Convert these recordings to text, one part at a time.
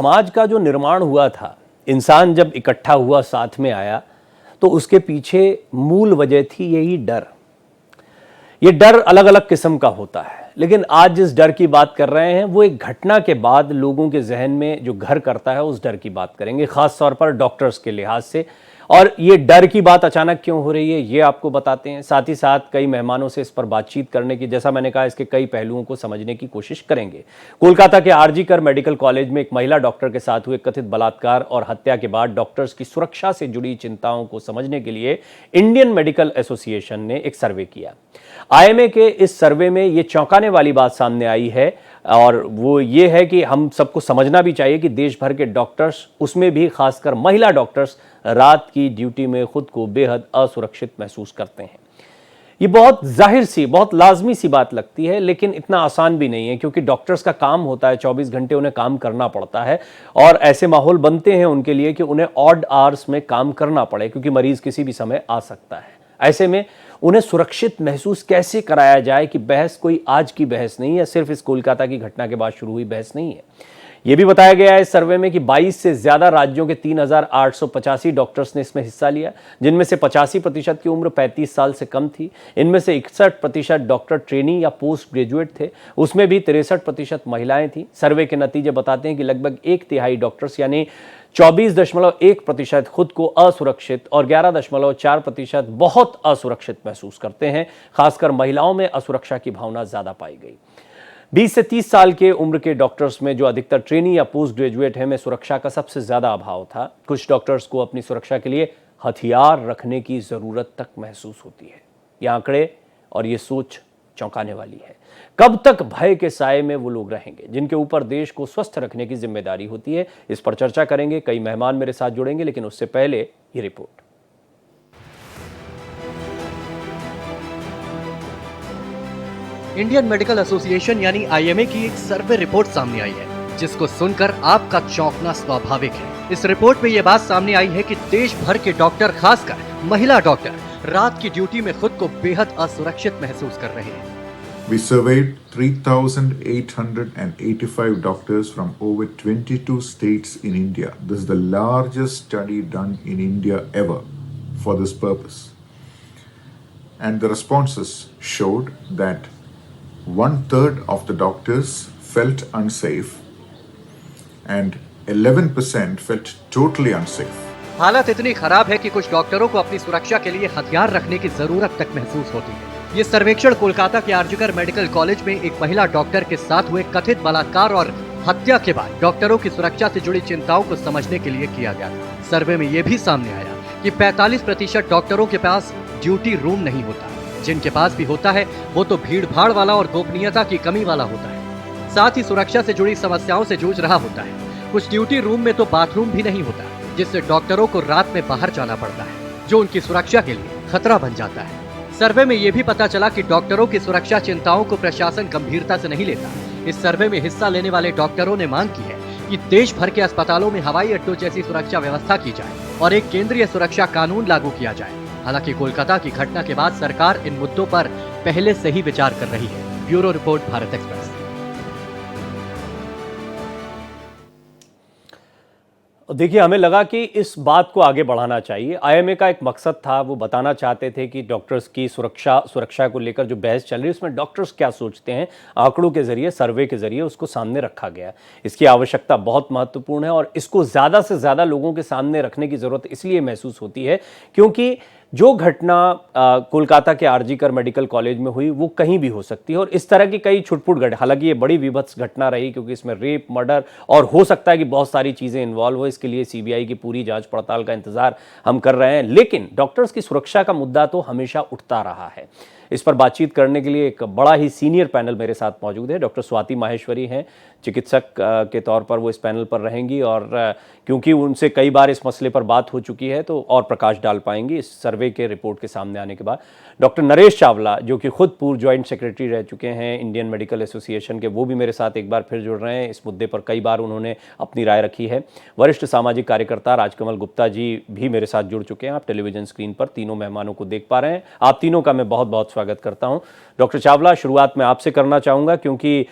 समाज का जो निर्माण हुआ था, इंसान जब इकट्ठा हुआ, साथ में आया, तो उसके पीछे मूल वजह थी यही डर। ये डर अलग अलग किस्म का होता है, लेकिन आज जिस डर की बात कर रहे हैं वो एक घटना के बाद लोगों के जहन में जो घर करता है उस डर की बात करेंगे, खास तौर पर डॉक्टर्स के लिहाज से। और ये डर की बात अचानक क्यों हो रही है ये आपको बताते हैं, साथ ही साथ कई मेहमानों से इस पर बातचीत करने की, जैसा मैंने कहा, इसके कई पहलुओं को समझने की कोशिश करेंगे। कोलकाता के आरजी कर मेडिकल कॉलेज में एक महिला डॉक्टर के साथ हुए कथित बलात्कार और हत्या के बाद डॉक्टर्स की सुरक्षा से जुड़ी चिंताओं को समझने के लिए इंडियन मेडिकल एसोसिएशन ने एक सर्वे किया। आईएमए के इस सर्वे में ये चौंकाने वाली बात सामने आई है, और वो ये है कि हम सबको समझना भी चाहिए कि देश भर के डॉक्टर्स, उसमें भी खासकर महिला डॉक्टर्स, रात की ड्यूटी में खुद को बेहद असुरक्षित महसूस करते हैं। ये बहुत जाहिर सी, बहुत लाजमी सी बात लगती है, लेकिन इतना आसान भी नहीं है, क्योंकि डॉक्टर्स का काम होता है 24 घंटे उन्हें काम करना पड़ता है, और ऐसे माहौल बनते हैं उनके लिए कि उन्हें ऑड आवर्स में काम करना पड़े, क्योंकि मरीज किसी भी समय आ सकता है। ऐसे में उन्हें सुरक्षित महसूस कैसे कराया जाए कि बहस कोई आज की बहस नहीं है, सिर्फ इस कोलकाता की घटना के बाद शुरू हुई बहस नहीं है। यह भी बताया गया है इस सर्वे में कि 22 से ज्यादा राज्यों के 3,885 डॉक्टर्स ने इसमें हिस्सा लिया, जिनमें से 85% की उम्र 35 साल से कम थी। इनमें से 61% डॉक्टर ट्रेनी या पोस्ट ग्रेजुएट थे, उसमें भी 63% महिलाएं थी। सर्वे के नतीजे बताते हैं कि लगभग एक तिहाई डॉक्टर्स यानी 24.1% खुद को असुरक्षित और 11.4% बहुत असुरक्षित महसूस करते हैं। खासकर महिलाओं में असुरक्षा की भावना ज्यादा पाई गई। 20 से 30 साल के उम्र के डॉक्टर्स में, जो अधिकतर ट्रेनी या पोस्ट ग्रेजुएट हैं, में सुरक्षा का सबसे ज्यादा अभाव था। कुछ डॉक्टर्स को अपनी सुरक्षा के लिए हथियार रखने की जरूरत तक महसूस होती है। ये आंकड़े और ये सोच चौंकाने वाली है। कब तक भय के साए में वो लोग रहेंगे जिनके ऊपर देश को स्वस्थ रखने की जिम्मेदारी होती है? इस पर चर्चा करेंगे, कई मेहमान मेरे साथ जुड़ेंगे, लेकिन उससे पहले ये रिपोर्ट। इंडियन मेडिकल एसोसिएशन यानी आईएमए की एक सर्वे रिपोर्ट सामने आई है, जिसको सुनकर आपका चौंकना स्वाभाविक है। इस रिपोर्ट में ये बात सामने आई है कि देश भर के डॉक्टर, खासकर महिला डॉक्टर, रात की ड्यूटी में खुद को बेहद असुरक्षित महसूस कर रहे हैं। We surveyed 3,885 doctors from over 22 states in India. This is the largest study done in India ever for this purpose. And the responses showed that 1/3 of the doctors felt unsafe and 11% felt totally unsafe. हालत इतनी खराब है कि कुछ डॉक्टरों को अपनी सुरक्षा के लिए हथियार रखने की जरूरत तक महसूस होती है। ये सर्वेक्षण कोलकाता के आरजी कर मेडिकल कॉलेज में एक महिला डॉक्टर के साथ हुए कथित बलात्कार और हत्या के बाद डॉक्टरों की सुरक्षा से जुड़ी चिंताओं को समझने के लिए किया गया था। सर्वे में ये भी सामने आया कि 45% डॉक्टरों के पास ड्यूटी रूम नहीं होता। जिनके पास भी होता है वो तो भीड़ भाड़ वाला और गोपनीयता की कमी वाला होता है। साथ ही सुरक्षा से जुड़ी समस्याओं से जूझ रहा होता है। कुछ ड्यूटी रूम में तो बाथरूम भी नहीं होता, जिससे डॉक्टरों को रात में बाहर जाना पड़ता है, जो उनकी सुरक्षा के लिए खतरा बन जाता है। सर्वे में यह भी पता चला कि डॉक्टरों की सुरक्षा चिंताओं को प्रशासन गंभीरता से नहीं लेता। इस सर्वे में हिस्सा लेने वाले डॉक्टरों ने मांग की है कि देश भर के अस्पतालों में हवाई अड्डों जैसी सुरक्षा व्यवस्था की जाए और एक केंद्रीय सुरक्षा कानून लागू किया जाए। हालांकि कोलकाता की घटना के बाद सरकार इन मुद्दों पर पहले से ही विचार कर रही है। Bureau report, Bharat express. देखिए, हमें लगा कि इस बात को आगे बढ़ाना चाहिए। आईएमए का एक मकसद था, वो बताना चाहते थे कि डॉक्टर्स की सुरक्षा को लेकर जो बहस चल रही है उसमें डॉक्टर्स क्या सोचते हैं, आंकड़ों के जरिए, सर्वे के जरिए उसको सामने रखा गया। इसकी आवश्यकता बहुत महत्वपूर्ण है और इसको ज़्यादा से ज़्यादा लोगों के सामने रखने की ज़रूरत इसलिए महसूस होती है क्योंकि जो घटना कोलकाता के आरजी कर मेडिकल कॉलेज में हुई वो कहीं भी हो सकती है, और इस तरह की कई छुटपुट घटना, हालांकि ये बड़ी विभत्स घटना रही क्योंकि इसमें रेप, मर्डर और हो सकता है कि बहुत सारी चीज़ें इन्वॉल्व हो। इसके लिए सीबीआई की पूरी जांच पड़ताल का इंतजार हम कर रहे हैं, लेकिन डॉक्टर्स की सुरक्षा का मुद्दा तो हमेशा उठता रहा है। इस पर बातचीत करने के लिए एक बड़ा ही सीनियर पैनल मेरे साथ मौजूद है। डॉक्टर स्वाति माहेश्वरी हैं, चिकित्सक के तौर पर वो इस पैनल पर रहेंगी, और क्योंकि उनसे कई बार इस मसले पर बात हो चुकी है तो और प्रकाश डाल पाएंगी इस सर्वे के रिपोर्ट के सामने आने के बाद। डॉक्टर नरेश चावला, जो कि खुद पूर्व ज्वाइंट सेक्रेटरी रह चुके हैं इंडियन मेडिकल एसोसिएशन के, वो भी मेरे साथ एक बार फिर जुड़ रहे हैं। इस मुद्दे पर कई बार उन्होंने अपनी राय रखी है। वरिष्ठ सामाजिक कार्यकर्ता राजकमल गुप्ता जी भी मेरे साथ जुड़ चुके हैं। आप टेलीविजन स्क्रीन पर तीनों मेहमानों को देख पा रहे हैं। आप तीनों का मैं बहुत बहुत स्वागत स्वागत करता हूं। डॉक्टर चावला, शुरुआत मैं आपसे करना चाहूंगा क्योंकि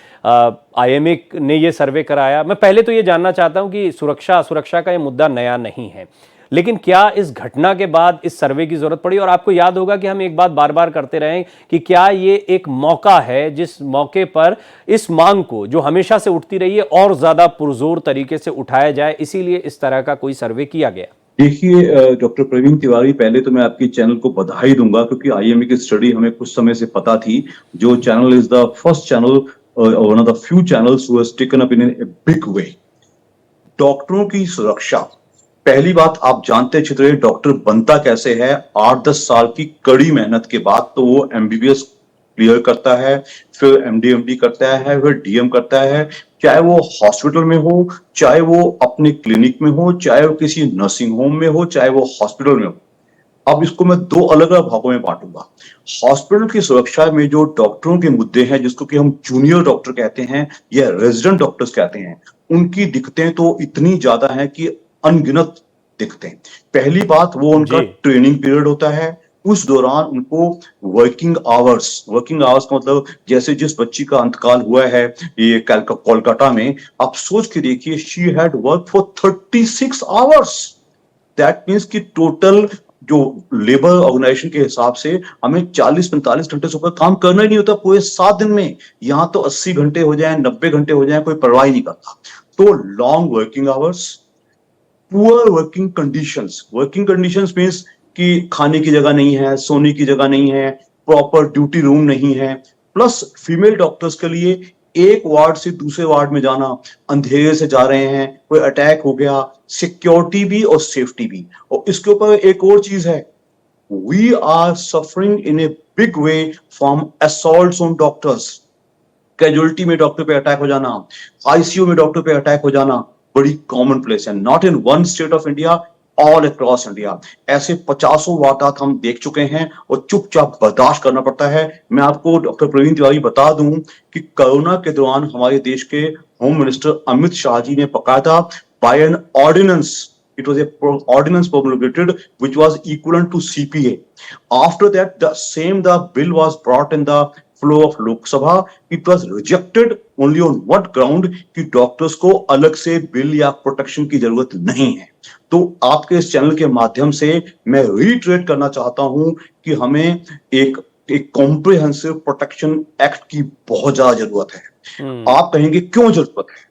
IMA ने ये सर्वे कराया। मैं पहले तो ये जानना चाहता हूं कि सुरक्षा का ये मुद्दा नया नहीं है, लेकिन क्या इस घटना के बाद इस सर्वे की जरूरत पड़ी? और आपको याद होगा कि हम एक बात बार बार करते रहे कि क्या ये एक मौका है जिस मौके पर इस मांग को, जो हमेशा से उठती रही है, और ज्यादा पुरजोर तरीके से उठाया जाए, इसीलिए इस तरह का कोई सर्वे किया गया। देखिए डॉक्टर प्रवीण तिवारी, पहले तो मैं आपकी चैनल को बधाई दूंगा क्योंकि IMA की स्टडी हमें कुछ समय से पता थी। जो channel is the first channel, one of the few channels who has taken up in a big वे। डॉक्टरों की सुरक्षा, पहली बात आप जानते अच्छी तरह डॉक्टर बनता कैसे है। 8-10 साल की कड़ी मेहनत के बाद तो वो MBBS क्लियर करता है, फिर MD करता है, फिर DM करता है, चाहे वो हॉस्पिटल में हो, चाहे वो अपने क्लिनिक में हो, चाहे वो किसी नर्सिंग होम में हो, चाहे वो हॉस्पिटल में हो। अब इसको मैं 2 अलग अलग भागों में बांटूंगा। हॉस्पिटल की सुरक्षा में जो डॉक्टरों के मुद्दे हैं, जिसको कि हम जूनियर डॉक्टर कहते हैं या रेजिडेंट डॉक्टर्स कहते हैं, उनकी दिक्कतें तो इतनी ज्यादा हैं कि अनगिनत दिक्कतें। पहली बात, वो उनका ट्रेनिंग पीरियड होता है, उस दौरान उनको वर्किंग आवर्स का मतलब जैसे जिस बच्ची का अंतकाल हुआ है ये कोलकाता में, आप सोच के देखिए, she had work for 36 hours. That means कि टोटल जो लेबर ऑर्गेनाइजेशन के हिसाब से हमें 40-45 घंटे से ऊपर काम करना ही नहीं होता पूरे 7 दिन में। यहां तो 80 घंटे हो जाए, 90 घंटे हो जाए, कोई परवाह ही नहीं करता। तो long working hours, poor working conditions means कि खाने की जगह नहीं है, सोने की जगह नहीं है, प्रॉपर ड्यूटी रूम नहीं है, प्लस फीमेल डॉक्टर्स के लिए एक वार्ड से दूसरे वार्ड में जाना, अंधेरे से जा रहे हैं, कोई अटैक हो गया, सिक्योरिटी भी और सेफ्टी भी। और इसके ऊपर एक और चीज है, we are suffering in a big way from assaults on doctors. Casualty में डॉक्टर पे अटैक हो जाना, ICU में डॉक्टर पे अटैक हो जाना बड़ी कॉमन प्लेस है। Not in one state of India, all across India. ऐसे 50 वारदात हम देख चुके हैं और चुपचाप बर्दाश्त करना पड़ता है। मैं आपको डॉक्टर प्रवीण तिवारी बता दूं कि कोरोना के दौरान हमारे देश के होम मिनिस्टर अमित शाह जी ने बकायदा by an ordinance, it was a ordinance promulgated which was equivalent to CPA. After that, the bill was brought in the flow of Lok Sabha. It was rejected only on what ground कि doctors को अलग से bill या protection की जरूरत नहीं है। तो आपके इस चैनल के माध्यम से मैं रीट्रेट करना चाहता हूं कि हमें एक कॉम्प्रिहेंसिव प्रोटेक्शन एक्ट की बहुत ज्यादा जरूरत है। आप कहेंगे क्यों जरूरत है?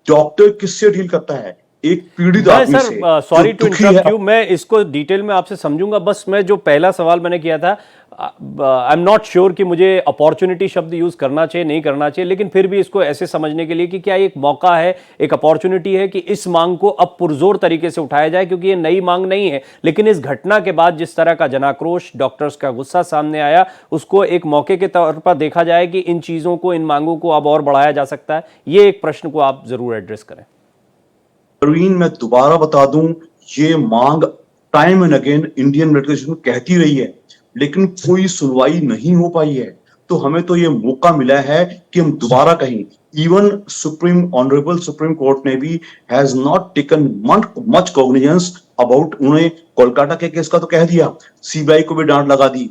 डॉक्टर किससे डील करता है? एक पीड़ित आदमी से। सॉरी टू इंटरप्ट यू, मैं इसको डिटेल में आपसे समझूंगा। बस मैं जो पहला सवाल मैंने किया था, आई एम नॉट श्योर कि मुझे अपॉर्चुनिटी शब्द यूज करना चाहिए नहीं करना चाहिए, लेकिन फिर भी इसको ऐसे समझने के लिए कि क्या एक मौका है, एक अपॉर्चुनिटी है कि इस मांग को अब पुरजोर तरीके से उठाया जाए, क्योंकि ये नई मांग नहीं है, लेकिन इस घटना के बाद जिस तरह का जनाक्रोश, डॉक्टर्स का गुस्सा सामने आया, उसको एक मौके के तौर पर देखा जाए कि इन चीजों को, इन मांगों को अब और बढ़ाया जा सकता है। ये एक प्रश्न को आप जरूर एड्रेस करें। प्रवीण, मैं दोबारा बता दूं, ये मांग time and again Indian medical association कहती रही है, लेकिन कोई सुनवाई नहीं हो पाई है। तो हमें तो ये मौका मिला है कि हम दोबारा कहें। इवन ऑनरेबल सुप्रीम कोर्ट ने भी has not taken much cognizance about, उन्होंने कोलकाता के केस का तो कह दिया, CBI को भी डांट लगा दी,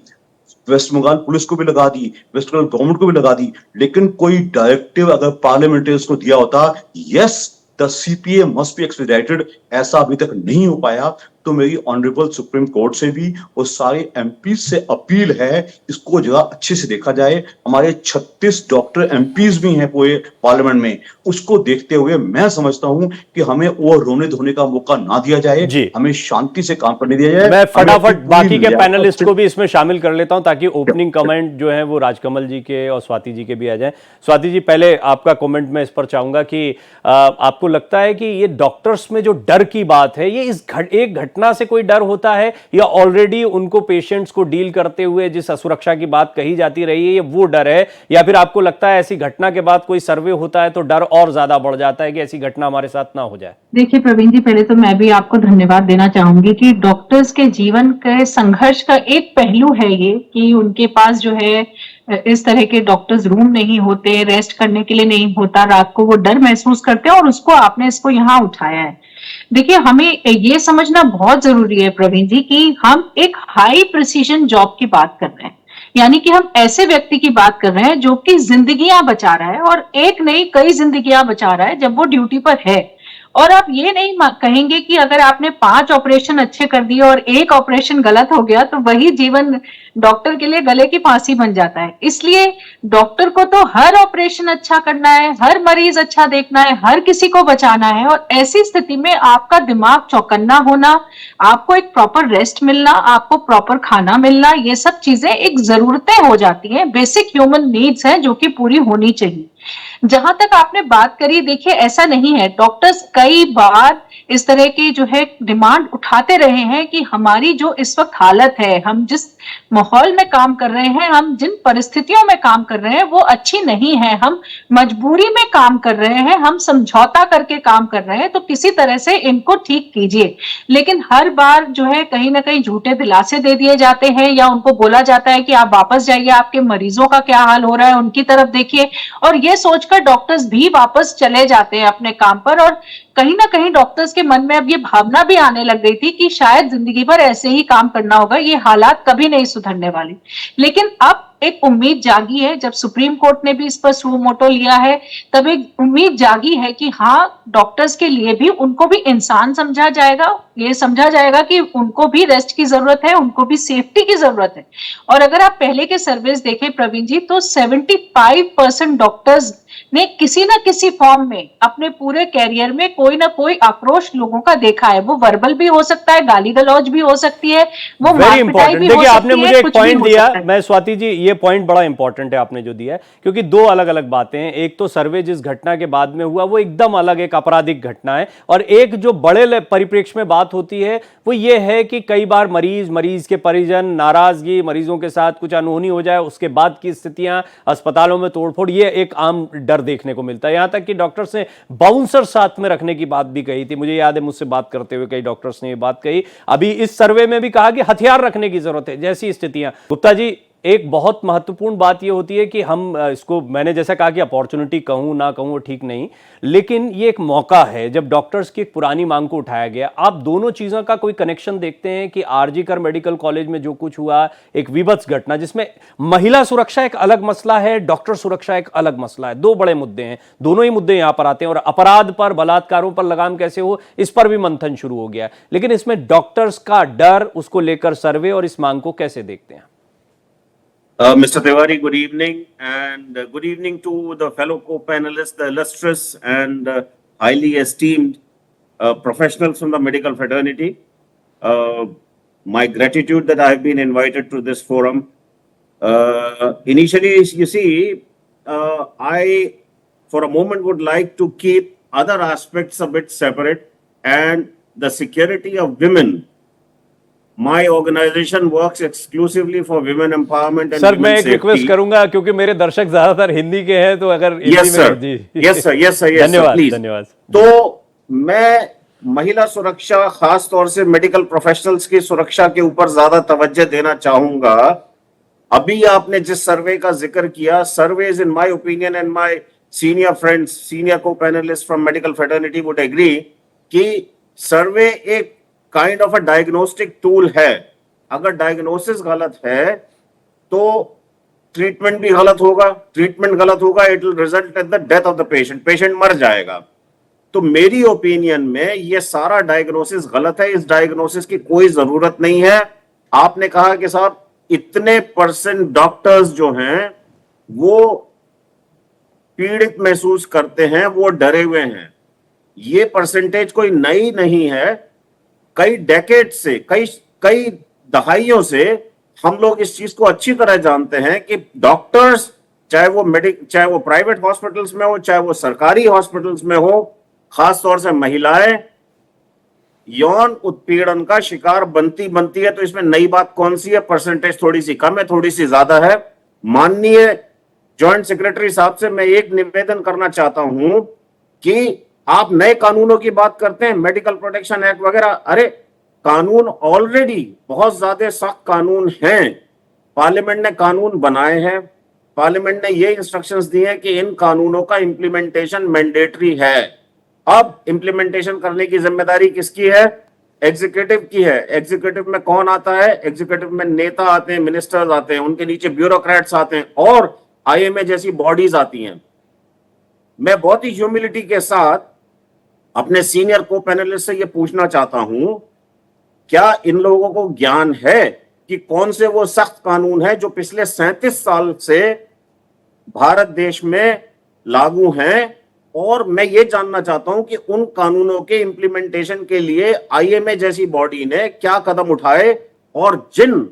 वेस्ट बंगाल पुलिस को भी लगा दी, वेस्ट बंगाल गवर्नमेंट को भी लगा दी, लेकिन कोई डायरेक्टिव अगर पार्लियामेंटेरियंस को दिया होता, yes the CPA must be expedited, ऐसा अभी तक नहीं हो पाया। तो मेरी ऑनरेबल सुप्रीम कोर्ट से भी और सारे MPs से अपील है, इसको जरा अच्छे से देखा जाए। हमारे 36 डॉक्टर MPs भी हैं पूरे पार्लियामेंट में, उसको देखते हुए मैं समझता हूं कि हमें वो रोने धोने का मौका ना दिया जाए, हमें शांति से काम करने दिया जाए। मैं फटाफट बाकी के पैनलिस्ट को भी इसमें शामिल कर लेता हूं ताकि ओपनिंग कमेंट जो है वो राजकमल जी के और स्वाति जी के भी आ जाए। स्वाति जी, पहले आपका कमेंट मैं इस पर चाहूंगा कि आपको लगता है कि ये डॉक्टर्स में जो डर की बात है, ये इस एक घटना से कोई डर होता है, या ऑलरेडी उनको पेशेंट्स को डील करते हुए जिस असुरक्षा की बात कही जाती रही है ये वो डर है, या फिर आपको लगता है ऐसी घटना के बाद कोई सर्वे होता है तो डर और ज्यादा बढ़ जाता है कि ऐसी घटना हमारे साथ ना हो जाए? देखिए प्रवीण जी, पहले तो मैं भी आपको धन्यवाद देना चाहूंगी कि डॉक्टर्स के जीवन के संघर्ष का एक पहलू है ये कि उनके पास जो है इस तरह के डॉक्टर्स रूम नहीं होते, रेस्ट करने के लिए नहीं होता, रात को वो डर महसूस करते हैं, और उसको आपने इसको यहाँ उठाया है। देखिए, हमें ये समझना बहुत जरूरी है प्रवीण जी कि हम एक हाई प्रिसीजन जॉब की बात कर रहे हैं। यानी कि हम ऐसे व्यक्ति की बात कर रहे हैं जो कि जिंदगियां बचा रहा है, और एक नहीं कई जिंदगियां बचा रहा है जब वो ड्यूटी पर है। और आप ये नहीं कहेंगे कि अगर आपने 5 ऑपरेशन अच्छे कर दिए और एक ऑपरेशन गलत हो गया तो वही जीवन डॉक्टर के लिए गले की फांसी बन जाता है। इसलिए डॉक्टर को तो हर ऑपरेशन अच्छा करना है, हर मरीज अच्छा देखना है, हर किसी को बचाना है। और ऐसी स्थिति में आपका दिमाग चौकन्ना होना, आपको एक प्रॉपर रेस्ट मिलना, आपको प्रॉपर खाना मिलना, ये सब चीजें एक जरूरतें हो जाती हैं, बेसिक ह्यूमन नीड्स हैं जो कि पूरी होनी चाहिए। जहां तक आपने बात करी, देखिए ऐसा नहीं है, डॉक्टर्स कई बार इस तरह की जो है डिमांड उठाते रहे हैं कि हमारी जो इस वक्त हालत है, हम जिस माहौल में काम कर रहे हैं, हम जिन परिस्थितियों में काम कर रहे हैं वो अच्छी नहीं है, हम मजबूरी में काम कर रहे हैं, हम समझौता करके काम कर रहे हैं, तो किसी तरह से इनको ठीक कीजिए। लेकिन हर बार जो है कहीं ना कहीं झूठे दिलासे दे दिए जाते हैं, या उनको बोला जाता है कि आप वापस जाइए, आपके मरीजों का क्या हाल हो रहा है उनकी तरफ देखिए, और ये सोचकर डॉक्टर्स भी वापस चले जाते हैं अपने काम पर। और कहीं ना कहीं डॉक्टर्स के मन में अब ये भावना भी आने लग गई थी कि शायद जिंदगी भर ऐसे ही काम करना होगा, ये हालात कभी नहीं सुधरने वाले। लेकिन अब एक उम्मीद जागी है, जब सुप्रीम कोर्ट ने भी इस पर सुओ मोटो लिया है, तब एक उम्मीद जागी है कि हाँ, डॉक्टर्स के लिए भी, उनको भी इंसान समझा जाएगा, ये समझा जाएगा कि उनको भी रेस्ट की जरूरत है, उनको भी सेफ्टी की जरूरत है। और अगर आप पहले के सर्वेस देखें प्रवीण जी, तो 75% डॉक्टर्स ने किसी ना किसी फॉर्म में अपने पूरे कैरियर में कोई ना कोई आक्रोश लोगों का देखा है। वो वर्बल भी हो सकता है, गाली गलौज भी हो सकती है, वो वेरी मारपिटाई इंपॉर्टेंट। भी हो देखिए, आपने सकती मुझे है, एक कुछ भी पॉइंट हो दिया, सकता है। मैं स्वाति जी, ये पॉइंट बड़ा इंपॉर्टेंट है आपने जो दिया है, क्योंकि दो अलग अलग बातें हैं। एक तो सर्वे जिस घटना के बाद में हुआ वो एकदम अलग एक आपराधिक घटना है, और एक जो बड़े परिप्रेक्ष्य में बात होती है वो ये है कि कई बार मरीज के परिजन, नाराजगी, मरीजों के साथ कुछ अनहोनी हो जाए, उसके बाद की स्थितियां, अस्पतालों में तोड़फोड़, ये एक आम डर देखने को मिलता है। यहां तक कि डॉक्टर्स ने बाउंसर साथ में रखने की बात भी कही थी, मुझे याद है मुझसे बात करते हुए कई डॉक्टर्स ने ये बात कही। अभी इस सर्वे में भी कहा कि हथियार रखने की जरूरत है जैसी स्थितियां। गुप्ता जी, एक बहुत महत्वपूर्ण बात यह होती है कि हम इसको, मैंने जैसा कहा कि अपॉर्चुनिटी कहूं ना कहूं वो ठीक नहीं, लेकिन ये एक मौका है जब डॉक्टर्स की एक पुरानी मांग को उठाया गया। आप दोनों चीजों का कोई कनेक्शन देखते हैं कि आरजी कर मेडिकल कॉलेज में जो कुछ हुआ, एक विभत्स घटना जिसमें महिला सुरक्षा एक अलग मसला है, डॉक्टर सुरक्षा एक अलग मसला है, दो बड़े मुद्दे हैं, दोनों ही मुद्दे यहां पर आते हैं, और अपराध पर, बलात्कारों पर लगाम कैसे हो, इस पर भी मंथन शुरू हो गया। लेकिन इसमें डॉक्टर्स का डर, उसको लेकर सर्वे और इस मांग को कैसे देखते हैं? Mr. Tiwari, good evening, and good evening to the fellow co-panelists, the illustrious and highly esteemed professionals from the medical fraternity. My gratitude that I have been invited to this forum. Initially, you see, I for a moment would like to keep other aspects a bit separate, and the security of women. My organization works exclusively for women empowerment and sir, women मैं एक safety. Request करूंगा, क्योंकि मेरे दर्शक ज्यादातर हिंदी के हैं, तो अगर हिंदी Yes, sir. में जी। Yes, sir. Yes, sir. Yes, धन्यवाद, sir. Please. धन्यवाद। तो मैं महिला सुरक्षा, खास तौर से मेडिकल प्रोफेशनल्स की सुरक्षा के ऊपर ज्यादा तवज्जो देना चाहूंगा। अभी आपने जिस सर्वे का जिक्र किया, surveys in my opinion and my senior friends, senior co-panelist from medical fraternity would agree कि सर्वे एक kind of a diagnostic tool है। अगर डायग्नोसिस गलत है तो ट्रीटमेंट भी गलत होगा, ट्रीटमेंट गलत होगा, it will result in the death of the patient, patient मर जाएगा। तो मेरी ओपिनियन में ये सारा डायग्नोसिस गलत है, इस डायग्नोसिस की कोई जरूरत नहीं है। आपने कहा कि साहब इतने % डॉक्टर्स जो हैं वो पीड़ित महसूस करते हैं, वो डरे हुए हैं। ये परसेंटेज कोई नई नहीं है, कई डेकेड से, कई दहाइयों से हम लोग इस चीज को अच्छी तरह जानते हैं कि डॉक्टर्स, चाहे वो प्राइवेट हॉस्पिटल्स में हो, चाहे वो सरकारी हॉस्पिटल्स में हो, खास तौर से महिलाएं यौन उत्पीड़न का शिकार बनती है। तो इसमें नई बात कौन सी है? परसेंटेज थोड़ी सी कम है, थोड़ी सी ज्यादा है। माननीय जॉइंट सेक्रेटरी साहब से मैं एक निवेदन करना चाहता हूं कि आप नए कानूनों की बात करते हैं, मेडिकल प्रोटेक्शन एक्ट वगैरह, अरे कानून ऑलरेडी बहुत ज्यादा सख्त कानून हैं। पार्लियामेंट ने कानून बनाए हैं, पार्लियामेंट ने ये इंस्ट्रक्शंस दिए हैं कि इन कानूनों का इंप्लीमेंटेशन मैंडेटरी है। अब इंप्लीमेंटेशन करने की जिम्मेदारी किसकी है? एग्जीक्यूटिव की है। एग्जीक्यूटिव में कौन आता है? एग्जीक्यूटिव में नेता आते हैं, मिनिस्टर्स आते हैं, उनके नीचे ब्यूरोक्रेट्स आते हैं और आईएमए जैसी बॉडीज आती हैं। मैं बहुत ही ह्यूमिलिटी के साथ अपने सीनियर को पैनलिस्ट से यह पूछना चाहता हूं, क्या इन लोगों को ज्ञान है कि कौन से वो सख्त कानून है जो पिछले 37 साल से भारत देश में लागू हैं? और मैं ये जानना चाहता हूं कि उन कानूनों के इंप्लीमेंटेशन के लिए आईएमए जैसी बॉडी ने क्या कदम उठाए और जिन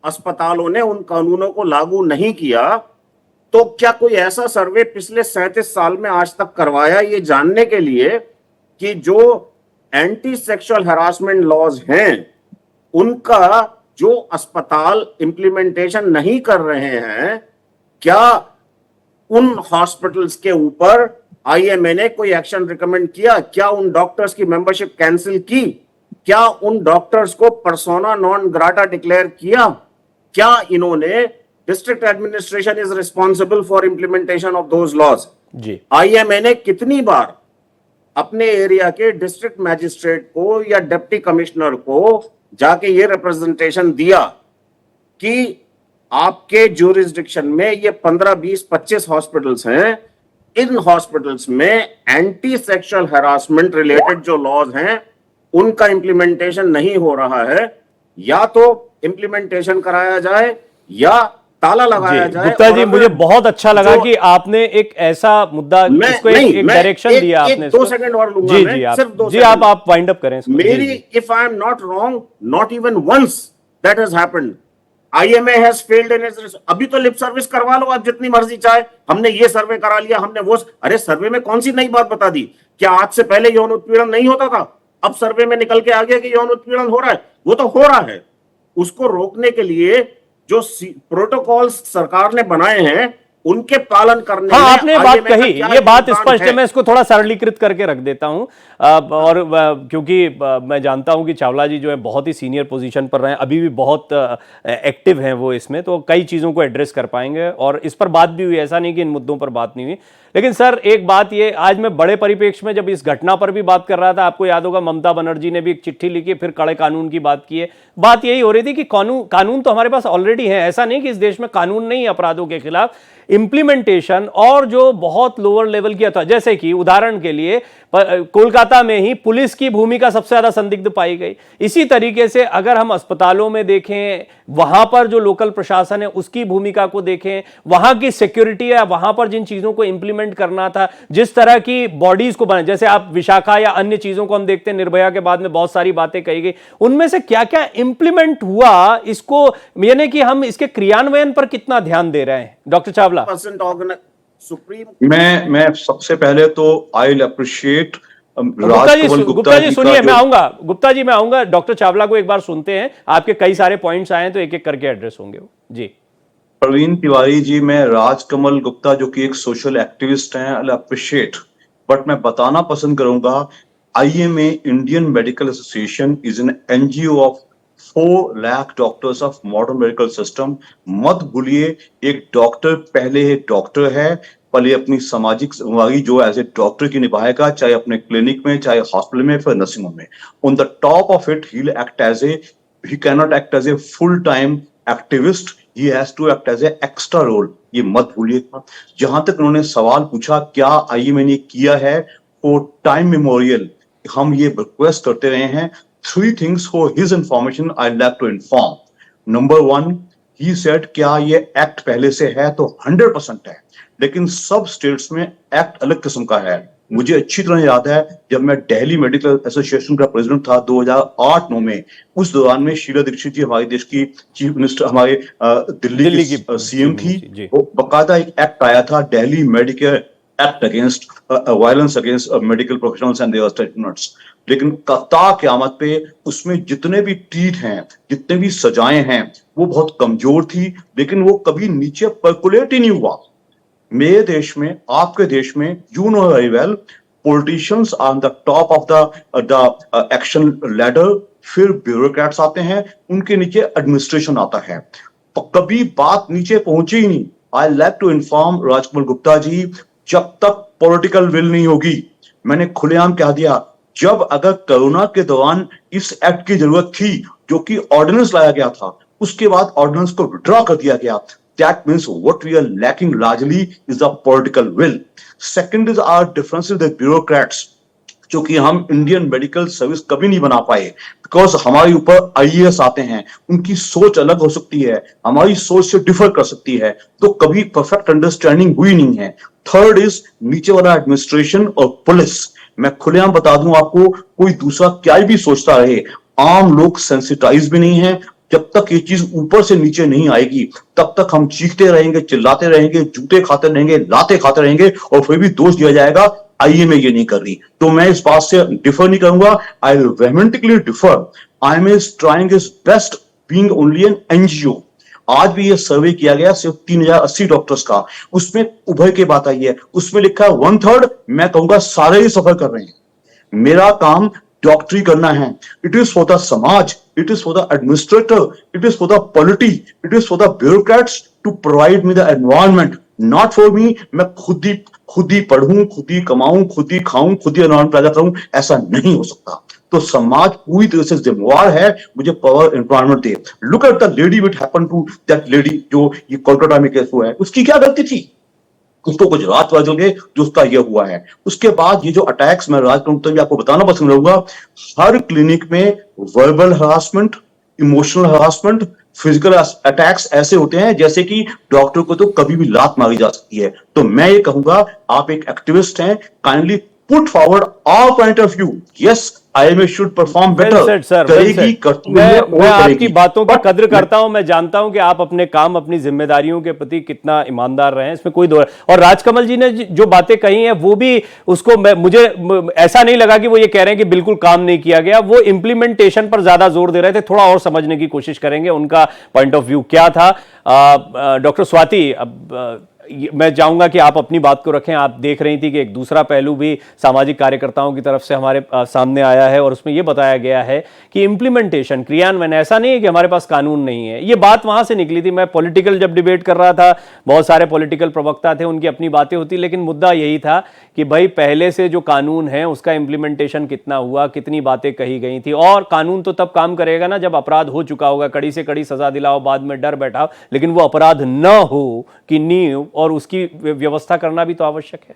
अस्पतालों ने उन कानूनों को लागू नहीं किया, तो क्या कोई ऐसा सर्वे पिछले 37 साल में आज तक करवाया ये जानने के लिए कि जो एंटी सेक्सुअल हैरासमेंट लॉज हैं उनका जो अस्पताल इंप्लीमेंटेशन नहीं कर रहे हैं, क्या उन हॉस्पिटल्स के ऊपर आईएमए ने कोई एक्शन रिकमेंड किया? क्या उन डॉक्टर्स की मेंबरशिप कैंसिल की? क्या उन डॉक्टर्स को पर्सोना नॉन ग्राटा डिक्लेयर किया? क्या इन्होंने district administration is responsible for implementation of those laws? जी, आईएमए ने कितनी बार अपने एरिया के डिस्ट्रिक्ट मैजिस्ट्रेट को या डिप्टी कमिश्नर को जाके ये रिप्रेजेंटेशन दिया कि आपके ज्यूरिसडिक्शन में ये 15, 20, 25 हॉस्पिटल्स हैं, इन हॉस्पिटल्स में एंटी सेक्सुअल हैरासमेंट रिलेटेड जो लॉज हैं उनका इंप्लीमेंटेशन नहीं हो रहा है, या तो इंप्लीमेंटेशन कराया जाए या ताला लगाया जाए। गुप्ता जी, और मुझे बहुत अच्छा लगा कि आपने एक ऐसा मुद्दा, इसको एक डायरेक्शन दिया आपने। 2 सेकंड और लूंगा जी मैं, जी, आप सिर्फ 2 जी, सेकंड। आप वाइंड अप करें इसको। मेरी, if I am not wrong, not even once that has happened. IMA has failed in its, अभी तो लिप सर्विस करवा लो आप जितनी मर्जी चाहे, हमने ये सर्वे करा लिया, हमने वो। अरे सर्वे में कौन सी नई बात बता दी? क्या आज से पहले यौन उत्पीड़न नहीं होता था? अब सर्वे में निकल के आ गया कि यौन उत्पीड़न हो रहा है। वो तो हो रहा है, उसको रोकने के लिए जो प्रोटोकॉल्स सरकार ने बनाए हैं उनके पालन करने हाँ, में आपने बात IMA का कही, क्या ये बात योगदान स्पष्ट है। मैं इसको थोड़ा सरलीकृत करके रख देता हूं, और क्योंकि मैं जानता हूं कि चावला जी जो है बहुत ही सीनियर पोजीशन पर रहे हैं, अभी भी बहुत एक्टिव हैं वो इसमें, तो कई चीज़ों को एड्रेस कर पाएंगे और इस पर बात भी हुई, ऐसा नहीं कि इन मुद्दों पर बात नहीं हुई। लेकिन सर एक बात ये, आज मैं बड़े परिप्रेक्ष्य में जब इस घटना पर भी बात कर रहा था, आपको याद होगा ममता बनर्जी ने भी एक चिट्ठी लिखी, फिर कड़े कानून की बात की है। बात यही हो रही थी कि कानून तो हमारे पास ऑलरेडी है, ऐसा नहीं कि इस देश में कानून नहीं अपराधों के खिलाफ, इंप्लीमेंटेशन और जो बहुत लोअर लेवल किया था, जैसे कि उदाहरण के लिए कोलकाता में ही पुलिस की भूमिका सबसे ज्यादा संदिग्ध पाई गई। इसी तरीके से अगर हम अस्पतालों में देखें, वहां पर जो लोकल प्रशासन है उसकी भूमिका को देखें, वहां की सिक्योरिटी है, वहां पर जिन चीजों को इंप्लीमेंट करना था, जिस तरह की बॉडीज को बनाए, जैसे आप विशाखा या अन्य चीजों को हम देखते हैं, निर्भया के बाद में बहुत सारी बातें कही गई, उनमें से क्या क्या इंप्लीमेंट हुआ, इसको यानी कि हम इसके क्रियान्वयन पर कितना ध्यान दे रहे हैं? डॉक्टर चावला। सुप्रीम मैं सबसे पहले तो I will appreciate Gupta ji सुनिए, मैं आऊंगा डॉक्टर चावला को एक बार सुनते हैं, आपके कई सारे पॉइंट्स आए हैं तो एक एक करके एड्रेस होंगे जी। प्रवीण तिवारी जी, मैं राजकमल गुप्ता जो कि एक सोशल एक्टिविस्ट हैं, आई अप्रिशिएट, बट मैं बताना पसंद करूंगा, IMA Indian medical association is an NGO of 4 lakh doctors of modern medical system. मत भूलिए, एक डॉक्टर पहले एक डॉक्टर है, पहले अपनी सामाजिक जिम्मेदारी जो एज ए डॉक्टर की निभाएगा, चाहे अपने क्लिनिक में, चाहे हॉस्पिटल में, फिर नर्सिंग होम में। On the top of it he can not act as a full time activist, he has to act as a extra role. ये मत भूलिएगा। जहां तक उन्होंने सवाल पूछा क्या आईएमए ने किया है फॉर टाइम मेमोरियल, हम ये रिक्वेस्ट करते रहे हैं। 3 things for his information I'd like to inform. Number 1, he said क्या ये एक्ट पहले से है, तो 100% है, लेकिन सब स्टेट्स में एक्ट अलग किस्म का है। मुझे अच्छी तरह याद है जब मैं दिल्ली मेडिकल एसोसिएशन का प्रेसिडेंट था 2008-9 में, उस दौरान में शीला दीक्षित जी हमारे देश की चीफ मिनिस्टर, हमारे दिल्ली की सीएम थी। वो बकायदा एक एक्ट आया था, Delhi medical act against violence against medical professionals and their statements. लेकिन कता क़यामत पे उसमें जितने भी ट्रीट हैं, जितने भी सजाएं हैं, वो बहुत कमजोर थी, लेकिन वो कभी नीचे पर्कुलेट ही नहीं हुआ। मेरे देश में, आपके देश में, you know very well, politicians are on the top of the action ladder, फिर ब्यूरोक्रेट्स आते हैं, उनके नीचे एडमिनिस्ट्रेशन आता है, तो कभी बात नीचे पहुंची ही नहीं। I like to inform Rajkamal Gupta ji, जब तक पॉलिटिकल विल नहीं होगी, मैंने खुलेआम कह दिया, जब अगर कोरोना के दौरान इस एक्ट की जरूरत थी, जो कि ऑर्डिनेंस लाया गया था, उसके बाद ऑर्डिनेंस को विड्रॉ कर दिया गया, that means what we are lacking largely is the political will. Second is our difference with the bureaucrats, जो कि हम इंडियन मेडिकल सर्विस कभी नहीं बना पाए, बिकॉज हमारे ऊपर आईएएस आते हैं, उनकी सोच अलग हो सकती है, हमारी सोच से डिफर कर सकती है, तो कभी परफेक्ट अंडरस्टैंडिंग हुई नहीं है। थर्ड इज नीचे वाला एडमिनिस्ट्रेशन और पुलिस। मैं खुलेआम बता दूं आपको, कोई दूसरा क्या भी सोचता रहे, आम लोग सेंसिटाइज भी नहीं है। जब तक ये चीज ऊपर से नीचे नहीं आएगी, तब तक हम चीखते रहेंगे, चिल्लाते रहेंगे, जूते खाते रहेंगे, लाते खाते रहेंगे, और फिर भी दोष दिया जाएगा आईएमए ये नहीं कर रही। तो मैं इस बात से डिफर नहीं करूंगा, I will vehemently differ. IMA is trying is best being only an NGO. आज भी ये सर्वे किया गया सिर्फ 3080 डॉक्टर्स का, उसमें उभर के बात आई है, उसमें लिखा है 1/3, मैं कहूंगा सारे ही सफर कर रहे हैं। मेरा काम डॉक्टरी करना है। इट इज फॉर द समाज, it is for the administrator, it is for the polity, it is for the bureaucrats to provide me the environment, not for me. मैं खुद ही पढ़ूं, खुद ही कमाऊं, खुद ही खाऊं, खुद ही एनवायरमेंट पैदा करूं, ऐसा नहीं हो सकता। तो समाज पूरी तरह से जिम्मेवार है मुझे पावर एनवायरमेंट दे। Look at the lady what happen to that lady, जो ये कोलकाता में केस हुआ है, उसकी क्या गलती थी? उसको कुछ रात पता चल गए जो उसका ये हुआ है। उसके बाद ये जो अटैक्स, मैं राज भी आपको बताना पसंद करूंगा, हर क्लिनिक में verbal harassment, emotional harassment, physical attacks ऐसे होते हैं जैसे कि डॉक्टर को तो कभी भी लात मारी जा सकती है। तो मैं ये कहूंगा, आप एक एक्टिविस्ट हैं, kindly put forward our point of view. Yes, IMA should perform better, करेगी, करती है और मैं आपकी करेगी। बातों की कद्र करता हूं। मैं जानता हूं कि आप अपने काम, अपनी जिम्मेदारियों के प्रति कितना ईमानदार रहे हैं, इसमें कोई दो। और राजकमल जी ने जो बातें कही हैं वो भी, उसको मुझे ऐसा नहीं लगा कि वो ये कह रहे हैं कि बिल्कुल काम नहीं किया गया। वो इंप्लीमेंटेशन पर ज्यादा जोर दे रहे थे। थोड़ा और समझने की कोशिश करेंगे उनका पॉइंट ऑफ व्यू क्या था। डॉक्टर स्वाति, अब मैं चाहूंगा कि आप अपनी बात को रखें। आप देख रही थी कि एक दूसरा पहलू भी सामाजिक कार्यकर्ताओं की तरफ से हमारे सामने आया है, और उसमें यह बताया गया है कि इंप्लीमेंटेशन, क्रियान्वयन, ऐसा नहीं है कि हमारे पास कानून नहीं है। ये बात वहां से निकली थी। मैं पॉलिटिकल जब डिबेट कर रहा था, बहुत सारे पॉलिटिकल प्रवक्ता थे, उनकी अपनी बातें होती, लेकिन मुद्दा यही था कि भाई पहले से जो कानून है उसका इंप्लीमेंटेशन कितना हुआ, कितनी बातें कही गई थी। और कानून तो तब काम करेगा ना जब अपराध हो चुका होगा। कड़ी से कड़ी सजा दिलाओ, बाद में डर बैठाओ, लेकिन वो अपराध न हो कि नींव और उसकी व्यवस्था करना भी तो आवश्यक है।